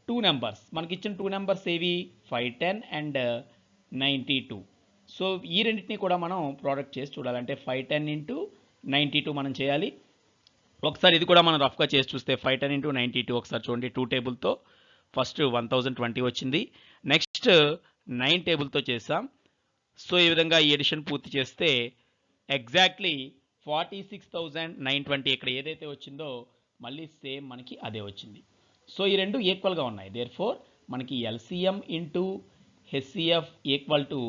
A: 2 నెంబర్స్, మనకి ఇచ్చిన 2 నెంబర్స్ ఏవి 510 and 92. సో ఈ రెండింటిని కూడా మనం ప్రోడక్ట్ చేసి చూడాలంటే 510 into 92 మనం చేయాలి. ఒకసారి ఇది కూడా మనం రఫ్గా చేసి చూస్తే 510 into 92 ఒకసారి చూడండి. 2 టేబుల్తో ఫస్ట్ 1020 వచ్చింది, నెక్స్ట్ 9 టేబుల్తో చేసాం. సో ఈ విధంగా ఈ ఎడిషన్ పూర్తి చేస్తే ఎగ్జాక్ట్లీ 46,920 ఇక్కడ ఏదైతే వచ్చిందో మళ్ళీ సేమ్ మనకి అదే వచ్చింది. సో ఈ రెండు ఈక్వల్గా ఉన్నాయి. దేర్ఫోర్ మనకి LCM into HCF equal to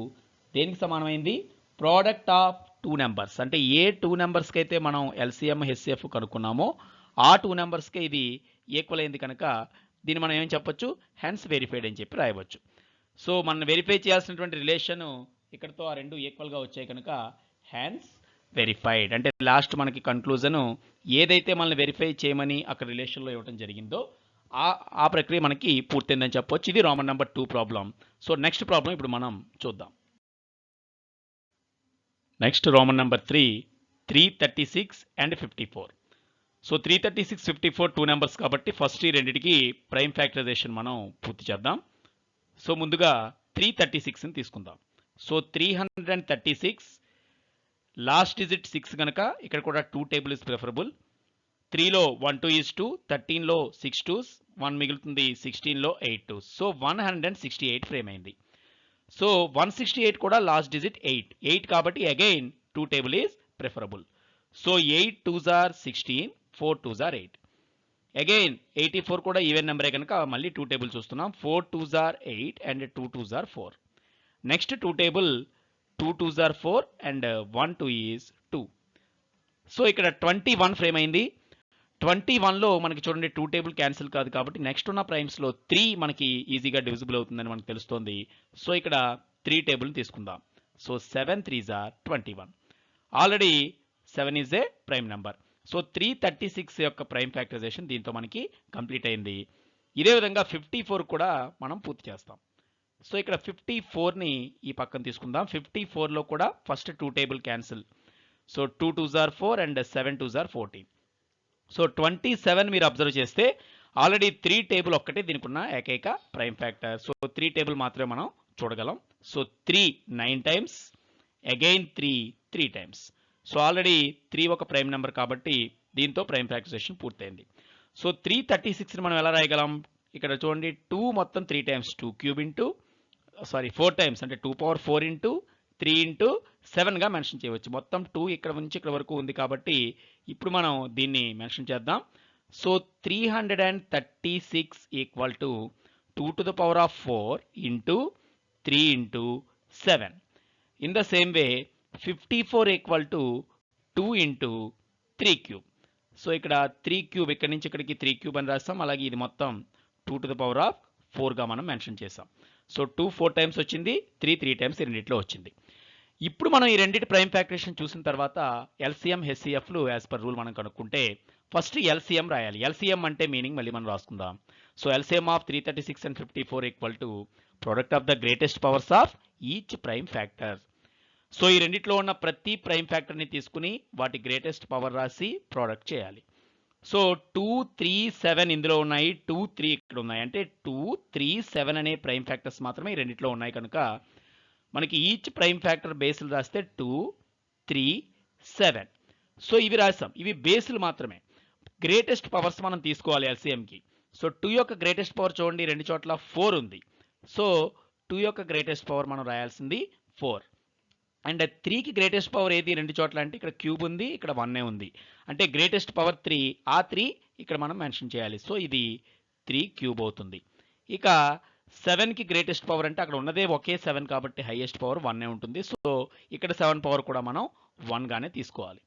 A: దేనికి సమానమైంది, ప్రోడక్ట్ ఆఫ్ 2 నెంబర్స్. అంటే ఏ 2 నెంబర్స్కి అయితే మనం ఎల్సిఎం హెచ్సిఎఫ్ కనుక్కున్నామో ఆ 2 నెంబర్స్కే ఇది ఈక్వల్ అయింది కనుక దీన్ని మనం ఏం చెప్పొచ్చు, హెన్స్ వెరిఫైడ్ అని చెప్పి రాయవచ్చు. సో మనం వెరిఫై చేయాల్సినటువంటి రిలేషన్ ఇక్కడతో ఆ రెండు ఈక్వల్గా వచ్చాయి కనుక హెన్స్ వెరిఫైడ్. అంటే లాస్ట్ మనకి కన్క్లూజన్ ఏదైతే మనల్ని వెరిఫై చేయమని అక్కడ రిలేషన్లో ఇవ్వడం జరిగిందో ఆ ప్రక్రియ మనకి పూర్తయిందని చెప్పొచ్చు. ఇది Roman number 2 problem. So next problem ఇప్పుడు మనం చూద్దాం. Next Roman number 3, 336 and 54. So 336, 54 2 numbers కాబట్టి ఫస్ట్ ఈ రెండింటికి ప్రైమ్ ఫ్యాక్టరైజేషన్ మనం పూర్తి చేద్దాం. సో ముందుగా 336ని తీసుకుందాం. సో 336 లాస్ట్ డిజిట్ 6 కనుక ఇక్కడ కూడా 2 టేబుల్ ఇస్ ప్రిఫరబుల్. 3లో 1 2 is 2, 13లో 6 2s, 1 మిగులుతుంది, 16లో 8 2s. సో 168 ఫ్రేమ్ అయింది. సో 168 కూడా లాస్ట్ డిజిట్ 8 కాబట్టి again 2 table is preferable. So 8 2s are 16, 4 2s are 8. Again 84 కూడా ఈవెన్ నెంబరే కనుక మళ్ళీ 2 టేబుల్ చూస్తున్నాం. 4 2s are 8 and 2 2s are 4. Next 2 table 2 2s are 4 and 1 2 is 2. So ఇక్కడ 21 ఫ్రేమ్ అయింది. 21లో మనకి చూడండి 2 టేబుల్ క్యాన్సిల్ కాదు కాబట్టి నెక్స్ట్ ఉన్న ప్రైమ్స్లో 3 మనకి ఈజీగా డివిజిబుల్ అవుతుందని మనకు తెలుస్తోంది. సో ఇక్కడ 3 టేబుల్ తీసుకుందాం. So 7 3s are 21. Already 7 is a prime number. So 336 యొక్క ప్రైమ్ ఫ్యాక్టరైజేషన్ దీంతో మనకి కంప్లీట్ అయింది. ఇదే విధంగా 54 కూడా మనం పూర్తి చేస్తాం. సో ఇక్కడ 54ని ఈ పక్కన తీసుకుందాం. 54లో కూడా first 2 table cancel. So 2 2s are 4 and 7 2s are 14. So 27 మీరు అబ్జర్వ్ చేస్తే ఆల్రెడీ 3 టేబుల్ ఒక్కటే దీనికి ఉన్న ఏకైక ప్రైమ్ ఫ్యాక్టర్. సో 3 టేబుల్ మాత్రమే మనం చూడగలం. So 3 9 times, again 3 3 times. So already 3 ఒక ప్రైమ్ నెంబర్ కాబట్టి దీంతో ప్రైమ్ ఫ్యాక్టరైజేషన్ పూర్తయింది. సో 336ని మనం ఎలా రాయగలం? ఇక్కడ చూడండి 2 మొత్తం 3 టైమ్స్ 2 క్యూబ్ ఇంటూ 4 టైమ్స్ అంటే 2 పవర్ 4 ఇంటూ 3 ఇంటూ 7గా మెన్షన్ చేయవచ్చు. మొత్తం 2 ఇక్కడ నుంచి ఇక్కడ వరకు ఉంది కాబట్టి ఇప్పుడు మనం దీన్ని మెన్షన్ చేద్దాం. So 336 equal to 2 to the power of 4 into 3 into 7. In the same way 54 equal to 2 into 3 cube. So ఇక్కడ 3 క్యూబ్ ఇక్కడ నుంచి ఇక్కడికి 3 క్యూబ్ అని రాస్తాం. అలాగే ఇది మొత్తం 2 to the power of 4గా మనం మెన్షన్ చేసాం. సో 2 4 టైమ్స్ వచ్చింది, 3 టైమ్స్ ఈ రెండిట్లో వచ్చింది. ఇప్పుడు మనం ఈ రెండింటి ప్రైమ్ ఫ్యాక్టరేషన్ చూసిన తర్వాత ఎల్సిఎం హెచ్సిఎఫ్లు యాజ్ పర్ రూల్ మనం కనుక్కుంటే ఫస్ట్ ఎల్సిఎం రాయాలి. ఎల్సిఎం అంటే మీనింగ్ మళ్ళీ మనం రాసుకుందాం. So LCM of 336 and 54 equal to product of the greatest powers of each prime factor. So ఈ రెండిట్లో ఉన్న ప్రతి ప్రైమ్ ఫ్యాక్టర్ని తీసుకుని వాటి గ్రేటెస్ట్ పవర్ రాసి ప్రోడక్ట్ చేయాలి. సో 2 3 7 ఇందులో ఉన్నాయి, 2 3 ఇక్కడ ఉన్నాయి. అంటే 2 3 7 అనే ప్రైమ్ ఫ్యాక్టర్స్ మాత్రమే ఈ రెండిట్లో ఉన్నాయి కనుక మనకి ఈచ్ ప్రైమ్ ఫ్యాక్టర్ బేస్లు రాస్తే 2 3 7. సో ఇవి రాసాం, ఇవి బేస్లు మాత్రమే. గ్రేటెస్ట్ పవర్స్ మనం తీసుకోవాలి ఎల్సిఎంకి. సో 2 యొక్క గ్రేటెస్ట్ పవర్ చూడండి రెండు చోట్ల 4 ఉంది. సో 2 యొక్క గ్రేటెస్ట్ పవర్ మనం రాయాల్సింది 4. అండ్ 3కి గ్రేటెస్ట్ పవర్ ఏది రెండు చోట్ల అంటే ఇక్కడ క్యూబ్ ఉంది, ఇక్కడ 1 ఉంది. అంటే గ్రేటెస్ట్ పవర్ 3, ఆ 3 ఇక్కడ మనం మెన్షన్ చేయాలి. సో ఇది 3 క్యూబ్ అవుతుంది. ఇక 7కి గ్రేటెస్ట్ పవర్ అంటే అక్కడ ఉన్నదే ఒకే 7 కాబట్టి హైయెస్ట్ పవర్ 1 ఉంటుంది. సో ఇక్కడ 7 పవర్ కూడా మనం 1గానే తీసుకోవాలి.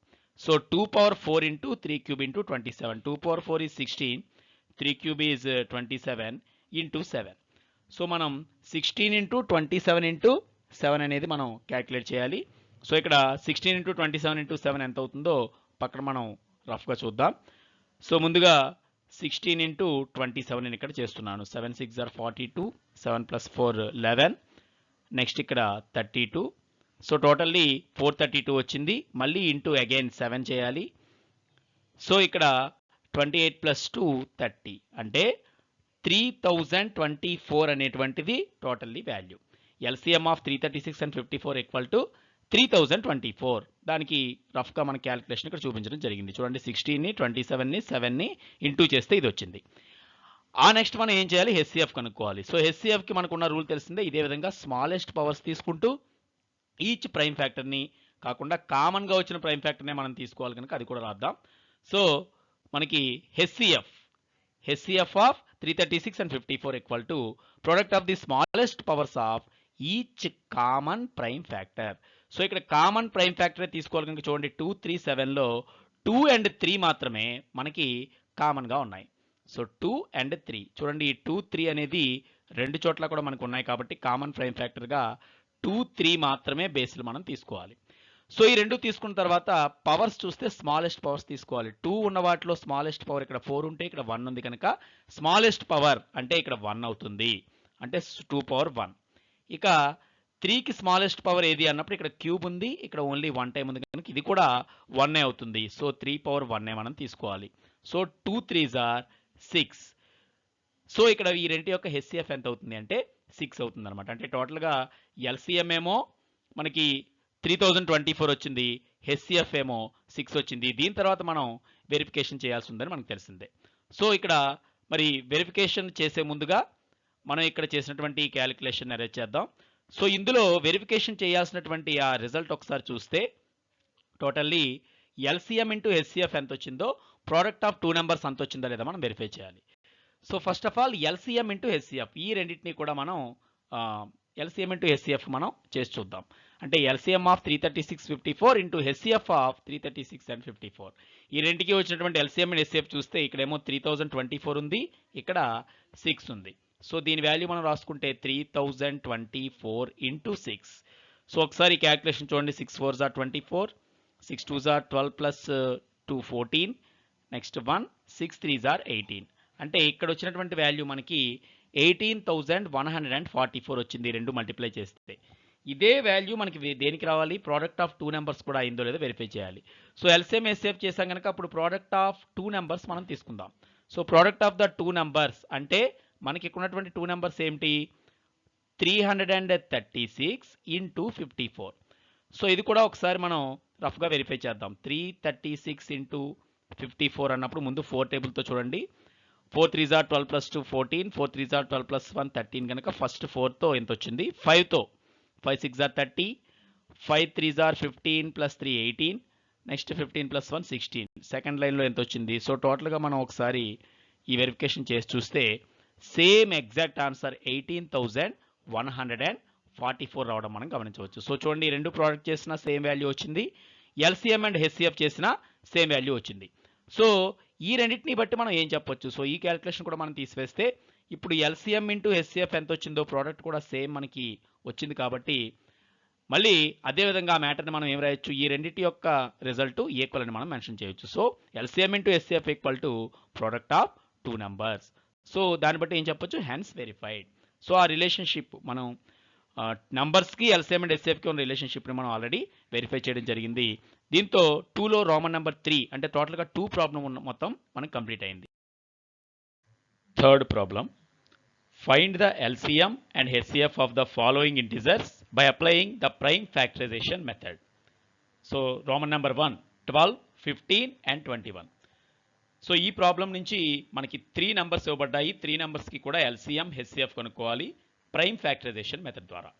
A: So 2 power 4 into 3 cube into 27. 2 power 4 is 16, 3 cube is 27 into 7. So మనం 16 into 27 into 7 అనేది మనం క్యాలిక్యులేట్ చేయాలి. సో ఇక్కడ 16 into 27 into 7 ఎంత అవుతుందో పక్కన మనం రఫ్గా చూద్దాం. సో ముందుగా 16 into 27 నేను ఇక్కడ చేస్తున్నాను. 7 6 are 42, 7 plus 4 11, నెక్స్ట్ ఇక్కడ 32. సో టోటల్లీ 432 వచ్చింది. మళ్ళీ ఇంటూ అగైన్ 7 చేయాలి. సో ఇక్కడ 28 plus 2 30 అంటే 3024 అనేటువంటిది totally value. LCM of 336 and 54 equal to 3024. దానికి రఫ్గా మన క్యాలిక్యులేషన్ ఇక్కడ చూపించడం జరిగింది. చూడండి 16ని 27ని 7ని ఇంటూ చేస్తే ఇది వచ్చింది. ఆ నెక్స్ట్ మనం ఏం చేయాలి? హెచ్సిఎఫ్ కనుక్కోవాలి. సో హెచ్సిఎఫ్కి మనకున్న రూల్ తెలిసిందే. ఇదే విధంగా స్మాలెస్ట్ పవర్స్ తీసుకుంటూ ఈచ్ ప్రైమ్ ఫ్యాక్టర్ని కాకుండా కామన్గా వచ్చిన ప్రైమ్ ఫ్యాక్టర్నే మనం తీసుకోవాలి కనుక అది కూడా రాద్దాం. సో మనకి HCF of 336 and 54 equal to product of the smallest powers of each common prime factor. So ఇక్కడ కామన్ ప్రైమ్ ఫ్యాక్టరే తీసుకోవాలి కనుక చూడండి 2 3 7లో 2 and 3 మాత్రమే మనకి కామన్గా ఉన్నాయి. సో 2 and 3 చూడండి, ఈ 2 3 అనేది రెండు చోట్ల కూడా మనకు ఉన్నాయి కాబట్టి కామన్ ప్రైమ్ ఫ్యాక్టర్గా 2 3 మాత్రమే బేస్లు మనం తీసుకోవాలి. సో ఈ రెండు తీసుకున్న తర్వాత పవర్స్ చూస్తే స్మాలెస్ట్ పవర్స్ తీసుకోవాలి. 2 ఉన్న వాటిలో స్మాలెస్ట్ పవర్ ఇక్కడ 4 ఉంటే ఇక్కడ 1 ఉంది కనుక స్మాలెస్ట్ పవర్ అంటే ఇక్కడ 1 అవుతుంది, అంటే 2 power 1. ఇక 3కి స్మాలెస్ట్ పవర్ ఏది అన్నప్పుడు ఇక్కడ క్యూబ్ ఉంది, ఇక్కడ ఓన్లీ 1 టైం ఉంది కనుక ఇది కూడా 1 అవుతుంది. సో 3 power 1 మనం తీసుకోవాలి. So 2 3s are 6. సో ఇక్కడ ఈ రెండు యొక్క హెచ్సిఎఫ్ ఎంత అవుతుంది అంటే 6 అవుతుంది అనమాట. అంటే టోటల్గా ఎల్సిఎం ఏమో మనకి 3024 వచ్చింది, హెచ్సిఎఫ్ ఏమో 6 వచ్చింది. దీని తర్వాత మనం వెరిఫికేషన్ చేయాల్సి ఉందని మనకు తెలిసిందే. సో ఇక్కడ మరి వెరిఫికేషన్ చేసే ముందుగా మనం ఇక్కడ చేసినటువంటి క్యాలిక్యులేషన్ అరేంజ్ చేద్దాం. సో ఇందులో వెరిఫికేషన్ చేయాల్సినటువంటి ఆ రిజల్ట్ ఒకసారి చూస్తే టోటల్లీ ఎల్సిఎం ఇంటూ హెచ్సిఎఫ్ ఎంత వచ్చిందో ప్రోడక్ట్ ఆఫ్ 2 నెంబర్స్ అంత వచ్చిందా లేదా మనం వెరిఫై చేయాలి. So first of all LCM into HCF ఈ రెండింటిని కూడా మనం ఎల్సిఎం ఇంటూ హెచ్సిఎఫ్ మనం చేసి చూద్దాం. అంటే LCM of 336 54 into HCF of 336 and 54 ఈ రెండుకి వచ్చినటువంటి ఎల్సిఎం అండ్ హెచ్సిఎఫ్ చూస్తే ఇక్కడేమో 3024 ఉంది, ఇక్కడ 6 ఉంది. సో దీని వాల్యూ మనం రాసుకుంటే 3024 ఇంటూ 6. సో ఒకసారి క్యాలిక్యులేషన్ చూడండి. 6 4s are 24, 6 2s are 12 plus 2 14, next 1 6 3s are 18. అంటే ఇక్కడ వచ్చినటువంటి వాల్యూ మనకి 18,144 వచ్చింది రెండు మల్టిప్లై చేస్తే. ఇదే వాల్యూ మనకి దేనికి రావాలి? ప్రోడక్ట్ ఆఫ్ 2 నెంబర్స్ కూడా అయిందో లేదో వెరిఫై చేయాలి. సో ఎల్సిఎం హెచ్సిఎఫ్ చేసాం కనుక అప్పుడు ప్రోడక్ట్ ఆఫ్ 2 నెంబర్స్ మనం తీసుకుందాం. So product of the 2 numbers అంటే మనకి ఇక్కడ ఉన్నటువంటి 2 నెంబర్స్ ఏమిటి? 336 ఇంటూ 54. సో ఇది కూడా ఒకసారి మనం రఫ్గా వెరిఫై చేద్దాం. 336 ఇంటూ 54 అన్నప్పుడు ముందు 4 టేబుల్తో చూడండి. 4 3 జార్ 12 ప్లస్ 2 14, 4 3 జార్ 12 ప్లస్ 1 13 కనుక ఫస్ట్ 4తో ఎంత వచ్చింది? 5తో 5 6 జార్ 30, 5 3 జార్ 15 ప్లస్ 3 18, నెక్స్ట్ 15 ప్లస్ 1 16. సెకండ్ లైన్లో ఎంత వచ్చింది? సో టోటల్గా మనం ఒకసారి ఈ వెరిఫికేషన్ చేసి చూస్తే సేమ్ ఎగ్జాక్ట్ ఆన్సర్ 18,144 రావడం మనం గమనించవచ్చు. సో చూడండి, ఈ రెండు ప్రోడక్ట్ చేసిన సేమ్ వాల్యూ వచ్చింది, ఎల్సిఎం అండ్ హెచ్సిఎఫ్ చేసిన సేమ్ వాల్యూ వచ్చింది. సో ఈ రెండింటిని బట్టి మనం ఏం చెప్పొచ్చు? సో ఈ క్యాలిక్యులేషన్ కూడా మనం తీసివేస్తే ఇప్పుడు ఎల్సిఎం ఇంటూ హెచ్సిఎఫ్ ఎంత వచ్చిందో ప్రోడక్ట్ కూడా సేమ్ మనకి వచ్చింది కాబట్టి మళ్ళీ అదేవిధంగా ఆ మ్యాటర్ని మనం ఏం రాయొచ్చు? ఈ రెండింటి యొక్క రిజల్ట్ ఈక్వల్ అని మనం మెన్షన్ చేయొచ్చు. So LCM into HCF equal to product of 2 numbers. So దాన్ని బట్టి ఏం చెప్పొచ్చు? Hence verified. సో ఆ రిలేషన్షిప్ మనం నంబర్స్కి ఎల్సిఎం అండ్ హెచ్సిఎఫ్కి ఉన్న రిలేషన్షిప్ని మనం ఆల్రెడీ వెరిఫై చేయడం జరిగింది. దీంతో 2లో రోమన్ నెంబర్ 3 అంటే టోటల్గా 2 ప్రాబ్లం ఉన్న మొత్తం మనకు కంప్లీట్ అయింది. Third problem, find the LCM and HCF of the following integers by applying the prime factorization method. So Roman number 1 12, 15 and 21. So ఈ ప్రాబ్లం నుంచి మనకి 3 నెంబర్స్ ఇవ్వబడ్డాయి. 3 నెంబర్స్కి కూడా ఎల్సిఎం హెచ్సిఎఫ్ కనుక్కోవాలి ప్రైమ్ ఫ్యాక్టరైజేషన్ మెథడ్ ద్వారా.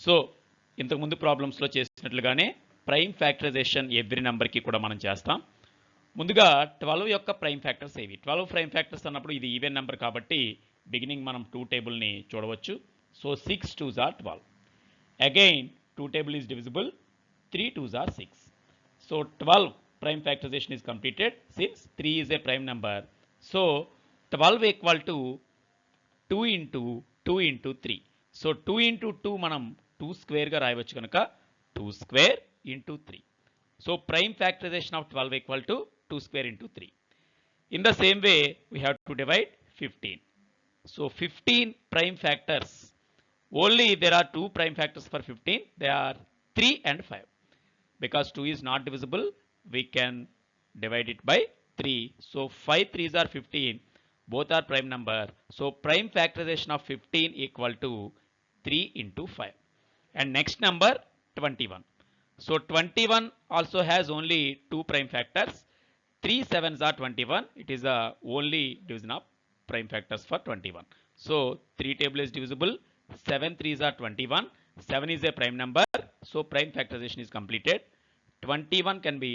A: సో ఇంతకుముందు ప్రాబ్లమ్స్లో చేసినట్లుగానే ప్రైమ్ ఫ్యాక్టరైజేషన్ ఎవ్రీ నెంబర్కి కూడా మనం చేస్తాం. ముందుగా 12 యొక్క ప్రైమ్ ఫ్యాక్టర్స్ ఏవి? 12 ప్రైమ్ ఫ్యాక్టర్స్ అన్నప్పుడు ఇది ఈవెన్ నెంబర్ కాబట్టి బిగినింగ్ మనం 2 టేబుల్ని చూడవచ్చు. So 6 2s are 12. Again 2 table is divisible, 3 2s are 6. So 12 prime factorization is completed since 3 is a prime number. So 12 equal to 2 into 3. So 2 into 2 మనం 2 square గా రాయవచ్చు కనుక 2 square into 3. So prime factorization of 12 equal to 2 square into 3. In the same way we have to divide 15. So 15 prime factors. Only there are 2 prime factors for 15. They are 3 and 5. Because 2 is not divisible, we can divide it by 3. So 5 3s are 15. Both are prime number. So prime factorization of 15 equal to 3 into 5. And next number 21. So 21 also has only 2 prime factors. 3 7s are 21. It is the only division of prime factors for 21. So 3 table is divisible. 7 3s are 21. 7 is a prime number. So prime factorization is completed. 21 can be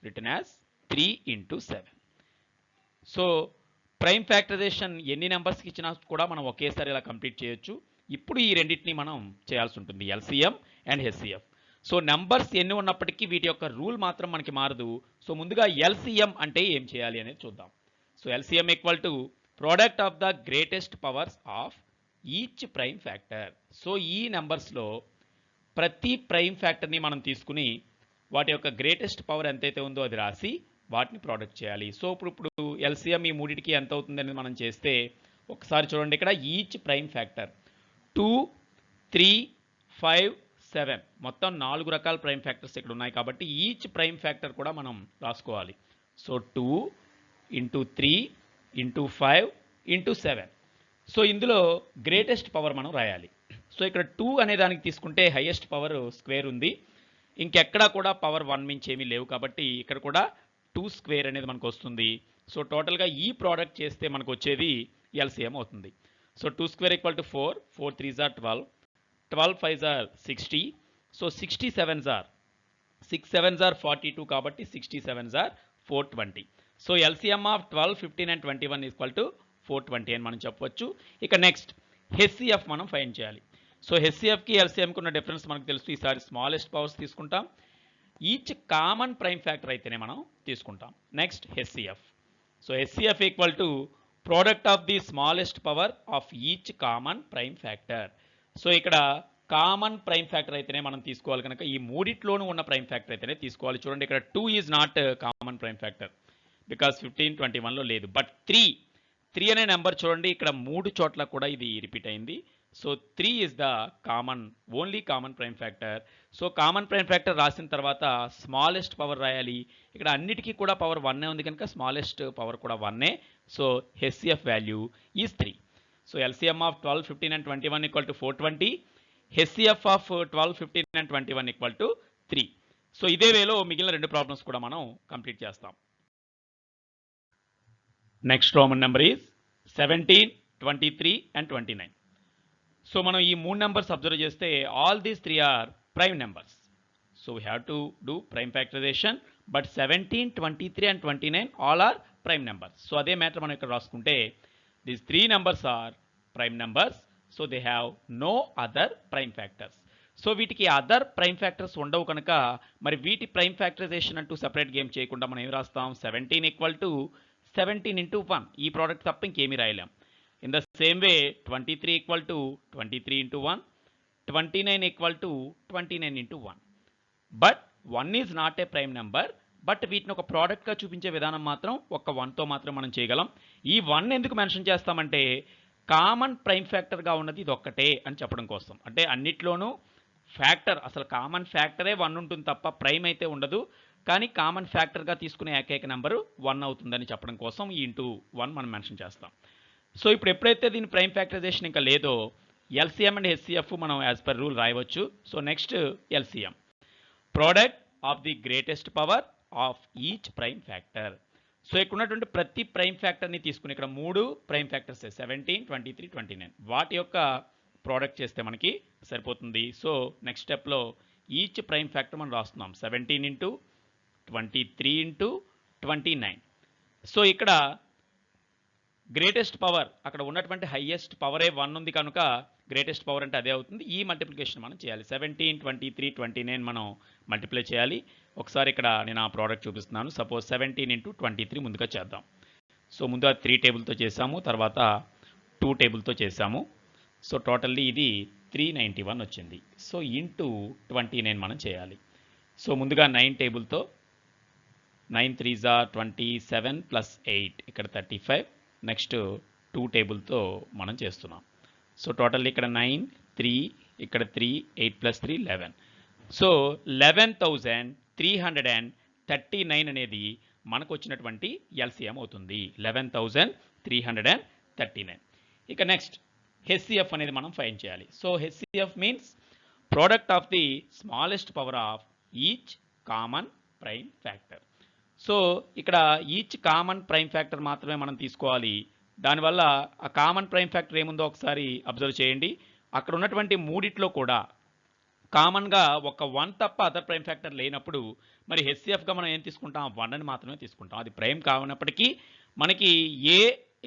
A: written as 3 into 7. So prime factorization ఎన్ని నెంబర్స్కి ఇచ్చినా కూడా మనం ఒకేసారి ఇలా complete చేయొచ్చు. ఇప్పుడు ఈ రెండింటిని మనం చేయాల్సి ఉంటుంది, LCM and HCF. So numbers ఎన్ని ఉన్నప్పటికీ వీటి యొక్క రూల్ మాత్రం మనకి మారదు. సో ముందుగా ఎల్సిఎం అంటే ఏం చేయాలి అనేది చూద్దాం. So LCM equal to product of the greatest powers of each prime factor. So ఈ నెంబర్స్లో ప్రతి ప్రైమ్ ఫ్యాక్టర్ని మనం తీసుకుని వాటి యొక్క గ్రేటెస్ట్ పవర్ ఎంతైతే ఉందో అది రాసి వాటిని ప్రోడక్ట్ చేయాలి. సో ఇప్పుడు ఎల్సిఎం ఈ మూడింటికి ఎంత అవుతుంది అనేది మనం చేస్తే ఒకసారి చూడండి, ఇక్కడ ఈచ్ ప్రైమ్ ఫ్యాక్టర్ 2 3 5 7 మొత్తం 4 రకాల ప్రైమ్ ఫ్యాక్టర్స్ ఇక్కడ ఉన్నాయి కాబట్టి ఈచ్ ప్రైమ్ ఫ్యాక్టర్ కూడా మనం రాసుకోవాలి. So 2 into 3 into 5 into 7. So ఇందులో గ్రేటెస్ట్ పవర్ మనం రాయాలి. సో ఇక్కడ 2 అనే దానికి తీసుకుంటే హైయెస్ట్ పవర్ స్క్వేర్ ఉంది, ఇంకెక్కడా కూడా పవర్ 1 మించి ఏమీ లేవు కాబట్టి ఇక్కడ కూడా 2 స్క్వేర్ అనేది మనకు వస్తుంది. సో టోటల్గా ఈ ప్రోడక్ట్ చేస్తే మనకు వచ్చేది ఎల్సిఎం అవుతుంది. So 2 square equal to 4, 4 3s are 12, 12 5s are 60. So 6 7s are 42 కాబట్టి 6 7s are 420. So LCM of 12 15 and 21 equal to 420 అని మనం చెప్పవచ్చు. ఇక నెక్స్ట్ హెచ్సిఎఫ్ మనం ఫైండ్ చేయాలి. సో హెచ్సిఎఫ్కి ఎల్సిఎంకి ఉన్న డిఫరెన్స్ మనకు తెలుసు. ఈసారి స్మాలెస్ట్ పవర్స్ తీసుకుంటాం, ఈచ్ కామన్ ప్రైమ్ ఫ్యాక్టర్ అయితేనే మనం తీసుకుంటాం. Next HCF. So HCF equal to product of the smallest power of each common prime factor. So ఇక్కడ కామన్ ప్రైమ్ ఫ్యాక్టర్ అయితేనే మనం తీసుకోవాలి కనుక ఈ మూడిట్లోనూ ఉన్న ప్రైమ్ ఫ్యాక్టర్ అయితేనే తీసుకోవాలి. చూడండి ఇక్కడ 2 is not common prime factor because 15 21లో లేదు. బట్ 3 అనే నెంబర్ చూడండి ఇక్కడ 3 చోట్ల కూడా ఇది రిపీట్ అయింది. So 3 is the only common prime factor. So common prime factor రాసిన తర్వాత స్మాలెస్ట్ పవర్ రాయాలి. ఇక్కడ అన్నిటికీ కూడా పవర్ 1 ఉంది కనుక స్మాలెస్ట్ పవర్ కూడా 1. So HCF value is 3. So LCM of 12 15 and 21 equal to 420. HCF of 12 15 and 21 equal to 3. So ఇదే వేలో మిగిలిన 2 ప్రాబ్లమ్స్ కూడా మనం కంప్లీట్ చేస్తాం. Next Roman number is 17, 23 and 29. So మనం ఈ మూడు నెంబర్స్ అబ్జర్వ్ చేస్తే all these three are prime numbers. So we have to do prime factorization, but 17, 23 and 29 all are prime numbers. So అదే మ్యాటర్ మనం ఇక్కడ రాసుకుంటే these three numbers are prime numbers. So they have no other prime factors. So వీటికి other prime factors ఉండవు కనుక మరి వీటి prime factorization అంటూ సెపరేట్ గేమ్ చేయకుండా మనం ఏం రాస్తాం, 17 ఈక్వల్ టు 17 into 1, ఈ ప్రోడక్ట్ తప్ప ఇంకేమీ రాయలేం. In the same way 23 equal to 23 into 1, 29 equal to 29 into 1. But 1 is not a prime number, but వీటిని ఒక ప్రోడక్ట్గా చూపించే విధానం మాత్రం ఒక్క 1తో మాత్రం మనం చేయగలం. ఈ 1 ఎందుకు మెన్షన్ చేస్తామంటే కామన్ ప్రైమ్ ఫ్యాక్టర్గా ఉన్నది ఇది ఒక్కటే అని చెప్పడం కోసం. అంటే అన్నిట్లోనూ ఫ్యాక్టర్, అసలు కామన్ ఫ్యాక్టరే 1 ఉంటుంది తప్ప ప్రైమ్ అయితే ఉండదు. కానీ కామన్ ఫ్యాక్టర్గా తీసుకునే ఏకైక నెంబరు 1 అవుతుందని చెప్పడం కోసం ఈ ఇంటూ 1 మనం మెన్షన్ చేస్తాం. సో ఇప్పుడు ఎప్పుడైతే దీని ప్రైమ్ ఫ్యాక్టరైజేషన్ ఇంకా లేదో ఎల్సిఎం అండ్ హెచ్సిఎఫ్ మనం యాజ్ పర్ రూల్ రాయవచ్చు. So next LCM, product of the greatest power of each prime factor. So ఇక్కడ ఉన్నటువంటి ప్రతి ప్రైమ్ ఫ్యాక్టర్ని తీసుకుని ఇక్కడ 3 ప్రైమ్ ఫ్యాక్టర్స్ 17, 23, 29 వాటి యొక్క ప్రోడక్ట్ చేస్తే మనకి సరిపోతుంది. సో నెక్స్ట్ స్టెప్లో ఈచ్ ప్రైమ్ ఫ్యాక్టర్ మనం రాస్తున్నాం 17 into 23 into 29. సో ఇక్కడ గ్రేటెస్ట్ పవర్, అక్కడ ఉన్నటువంటి హైయెస్ట్ పవరే 1 ఉంది కనుక గ్రేటెస్ట్ పవర్ అంటే అదే అవుతుంది. ఈ మల్టిప్లికేషన్ మనం చేయాలి. 17, 23, 29 మనం మల్టిప్లై చేయాలి. ఒకసారి ఇక్కడ నేను ఆ ప్రోడక్ట్ చూపిస్తున్నాను. సపోజ్ 17 into 23 ముందుగా చేద్దాం. సో ముందుగా 3 టేబుల్తో చేసాము, తర్వాత 2 టేబుల్తో చేసాము. సో టోటల్లీ ఇది 391 వచ్చింది. సో ఇంటూ 29 మనం చేయాలి. సో ముందుగా 9 టేబుల్తో 9 3s are 27 plus 8 ఇక్కడ 35. నెక్స్ట్ 2 టేబుల్తో మనం చేస్తున్నాం. సో టోటల్ ఇక్కడ 9, 3, ఇక్కడ 3, 8 plus 3 11. సో 11,339 అనేది మనకు వచ్చినటువంటి ఎల్సిఎం అవుతుంది. 11,339. ఇక నెక్స్ట్ హెచ్సిఎఫ్ అనేది మనం ఫైండ్ చేయాలి. So HCF means product of the smallest power of each common prime factor. So ఇక్కడ ఈచ్ కామన్ ప్రైమ్ ఫ్యాక్టర్ మాత్రమే మనం తీసుకోవాలి. దానివల్ల ఆ కామన్ ప్రైమ్ ఫ్యాక్టర్ ఏముందో ఒకసారి అబ్జర్వ్ చేయండి. అక్కడ ఉన్నటువంటి మూడిట్లో కూడా కామన్గా ఒక 1 తప్ప అదర్ ప్రైమ్ ఫ్యాక్టర్ లేనప్పుడు మరి హెచ్సిఎఫ్గా మనం ఏం తీసుకుంటాం, 1 అని మాత్రమే తీసుకుంటాం. అది ప్రైమ్ కావనప్పటికీ మనకి ఏ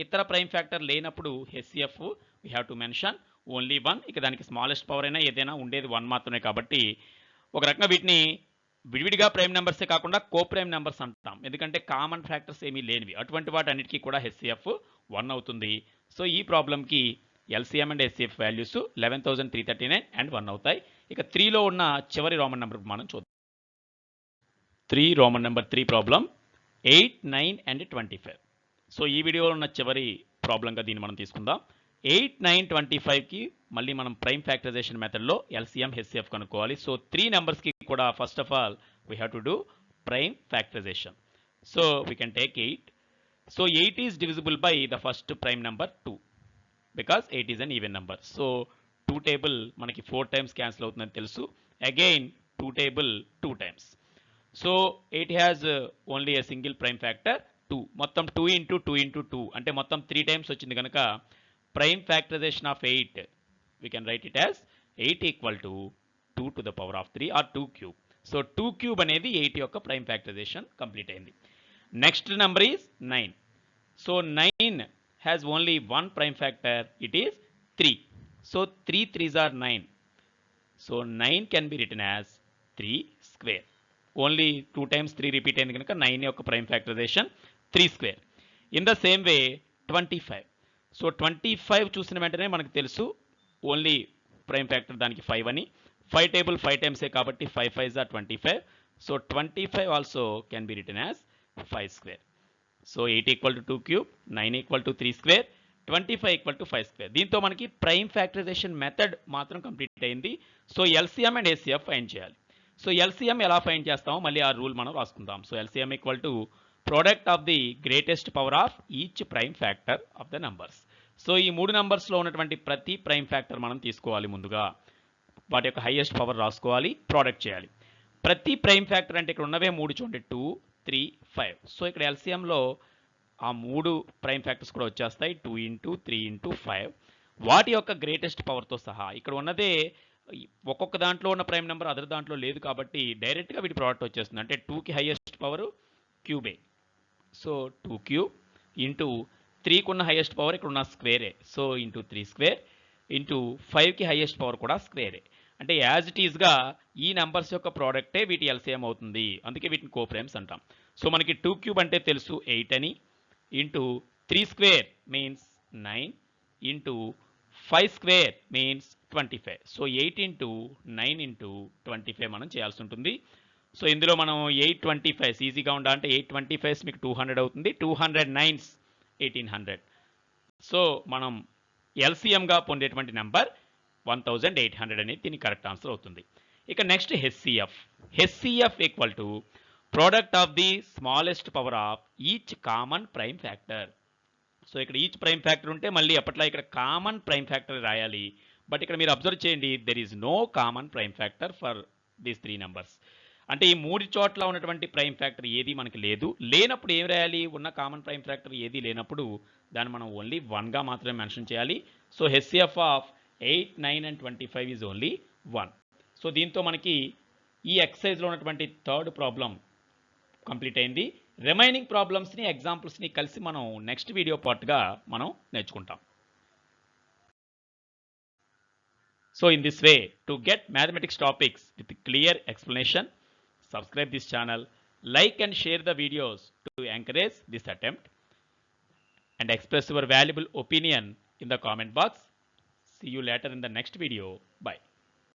A: ఇతర ప్రైమ్ ఫ్యాక్టర్ లేనప్పుడు HCF we have to mention only 1. ఇక దానికి స్మాలెస్ట్ పవర్ అయినా ఏదైనా ఉండేది 1 మాత్రమే కాబట్టి ఒక రకంగా వీటిని విడివిడిగా ప్రైమ్ నెంబర్సే కాకుండా కో ప్రైమ్ నెంబర్స్ అంటాం. ఎందుకంటే కామన్ ఫ్యాక్టర్స్ ఏమీ లేనివి. అటువంటి వాటి అన్నిటికీ కూడా హెచ్సిఎఫ్ 1 అవుతుంది. సో ఈ ప్రాబ్లంకి LCM and HCF values 11,339 and 1 అవుతాయి. ఇక 3లో ఉన్న చివరి రోమన్ నెంబర్ మనం చూద్దాం. 3 Roman number 3 problem 8, 9 and 25. So ఈ వీడియోలో ఉన్న చివరి ప్రాబ్లంగా దీన్ని మనం తీసుకుందాం. 8, 9, 25కి మళ్ళీ మనం ప్రైమ్ ఫ్యాక్టరైజేషన్ మెథడ్లో ఎల్సిఎం హెచ్సిఎఫ్ కనుక్కోవాలి. సో 3 నెంబర్స్కి కూడా first of all we have to do prime factorization. So we can take 8. So 8 is divisible by the first prime number 2 because 8 is an even number. So 2 table మనకి 4 times cancel అవుతుందని తెలుసు. Again 2 table 2 times. So 8 has only a single prime factor 2. మొత్తం 2 into 2 into 2 అంటే మొత్తం 3 times వచ్చింది కనుక prime factorization of 8 we can write it as 8 equal to 2 to the power of 3 or 2 cube. So 2 cube అనేది 8 యొక్క prime factorization complete అయింది. Next number is 9. So 9 has only 1 prime factor, it is 3. So 3 3s are 9. So 9 can be written as 3 square. Only 2 times 3 repeat అయింది కనుక 9 యొక్క prime factorization 3 square. In the same way 25. So 25 చూసిన వెంటనే మనకు తెలుసు only prime factor దానికి 5 అని. 5 table 5 times కాబట్టి 5 5s are 25. So 25 also can be written as 5 square. So 8 equal to 2 cube, 9 equal to 3 square, 25 equal to 5 square. దీంతో మనకి prime factorization method మాత్రం కంప్లీట్ అయింది. So LCM and HCF find చేయాలి. So LCM ఎలా find చేస్తామో మళ్ళీ ఆ rule మనం రాసుకుందాం. So LCM equal to product of the greatest power of each prime factor of the numbers. So ఈ 3 నెంబర్స్లో ఉన్నటువంటి ప్రతి ప్రైమ్ ఫ్యాక్టర్ మనం తీసుకోవాలి. ముందుగా వాటి యొక్క హైయెస్ట్ పవర్ రాసుకోవాలి, ప్రోడక్ట్ చేయాలి. ప్రతి ప్రైమ్ ఫ్యాక్టర్ అంటే ఇక్కడ ఉన్నవే 3 చూడండి, 2, 3, 5. సో ఇక్కడ ఎల్సిఎంలో ఆ 3 ప్రైమ్ ఫ్యాక్టర్స్ కూడా వచ్చేస్తాయి. 2 ఇంటూ 3 ఇంటూ 5 వాటి యొక్క గ్రేటెస్ట్ పవర్తో సహా. ఇక్కడ ఉన్నదే ఒక్కొక్క దాంట్లో ఉన్న ప్రైమ్ నెంబర్ అదర్ దాంట్లో లేదు కాబట్టి డైరెక్ట్గా వీటి ప్రోడక్ట్ వచ్చేస్తుంది. అంటే 2కి హైయెస్ట్ పవర్ క్యూబే. సో 2 క్యూబ్ ఇంటూ 3కి ఉన్న హైయెస్ట్ పవర్ ఇక్కడ ఉన్న స్క్వేరే. సో ఇంటూ 3 స్క్వేర్ ఇంటూ 5కి హైయెస్ట్ పవర్ కూడా స్క్వేరే. అంటే యాజ్ ఇట్ ఈస్గా ఈ నెంబర్స్ యొక్క ప్రోడక్టే వీటి ఎల్సిఎం అవుతుంది. అందుకే వీటిని కోప్రైమ్స్ అంటాం. సో మనకి 2 క్యూబ్ అంటే తెలుసు 8 అని, into 3 square means 9 into 5 square means 25. So 8 into 9 into 25 మనం చేయాల్సి ఉంటుంది. సో ఇందులో మనం 825 ఈజీగా ఉండాలంటే 825 మీకు 200 అవుతుంది. 209 1800. సో మనం ఎల్సిఎంగా పొందేటువంటి నెంబర్ 1800 అనేది దీనికి కరెక్ట్ ఆన్సర్ అవుతుంది. ఇక next HCF. HCF equal to product of the smallest power of each common prime factor. So ఇక్కడ ఈచ్ ప్రైమ్ ఫ్యాక్టర్ ఉంటే మళ్ళీ అప్పట్లో ఇక్కడ కామన్ ప్రైమ్ ఫ్యాక్టర్ రాయాలి. బట్ ఇక్కడ మీరు అబ్జర్వ్ చేయండి, there is no common prime factor for these 3 numbers. అంటే ఈ 3 చోట్ల ఉన్నటువంటి ప్రైమ్ ఫ్యాక్టర్ ఏది మనకి లేదు. లేనప్పుడు ఏం రాయాలి? ఉన్న కామన్ ప్రైమ్ ఫ్యాక్టర్ ఏది లేనప్పుడు దాన్ని మనం ఓన్లీ 1గా మాత్రమే మెన్షన్ చేయాలి. So HCF of 8, 9 and 25 is only 1. So దీంతో మనకి ఈ ఎక్సర్సైజ్లో ఉన్నటువంటి థర్డ్ ప్రాబ్లం కంప్లీట్ అయింది. రిమైనింగ్ ప్రాబ్లమ్స్ని ఎగ్జాంపుల్స్ని కలిసి మనం నెక్స్ట్ వీడియో పార్ట్గా మనం నేర్చుకుంటాం. So in this way, to get mathematics topics with clear explanation, subscribe this channel, like and share the videos to encourage this attempt, and express your valuable opinion in the comment box. See you later in the next video. Bye.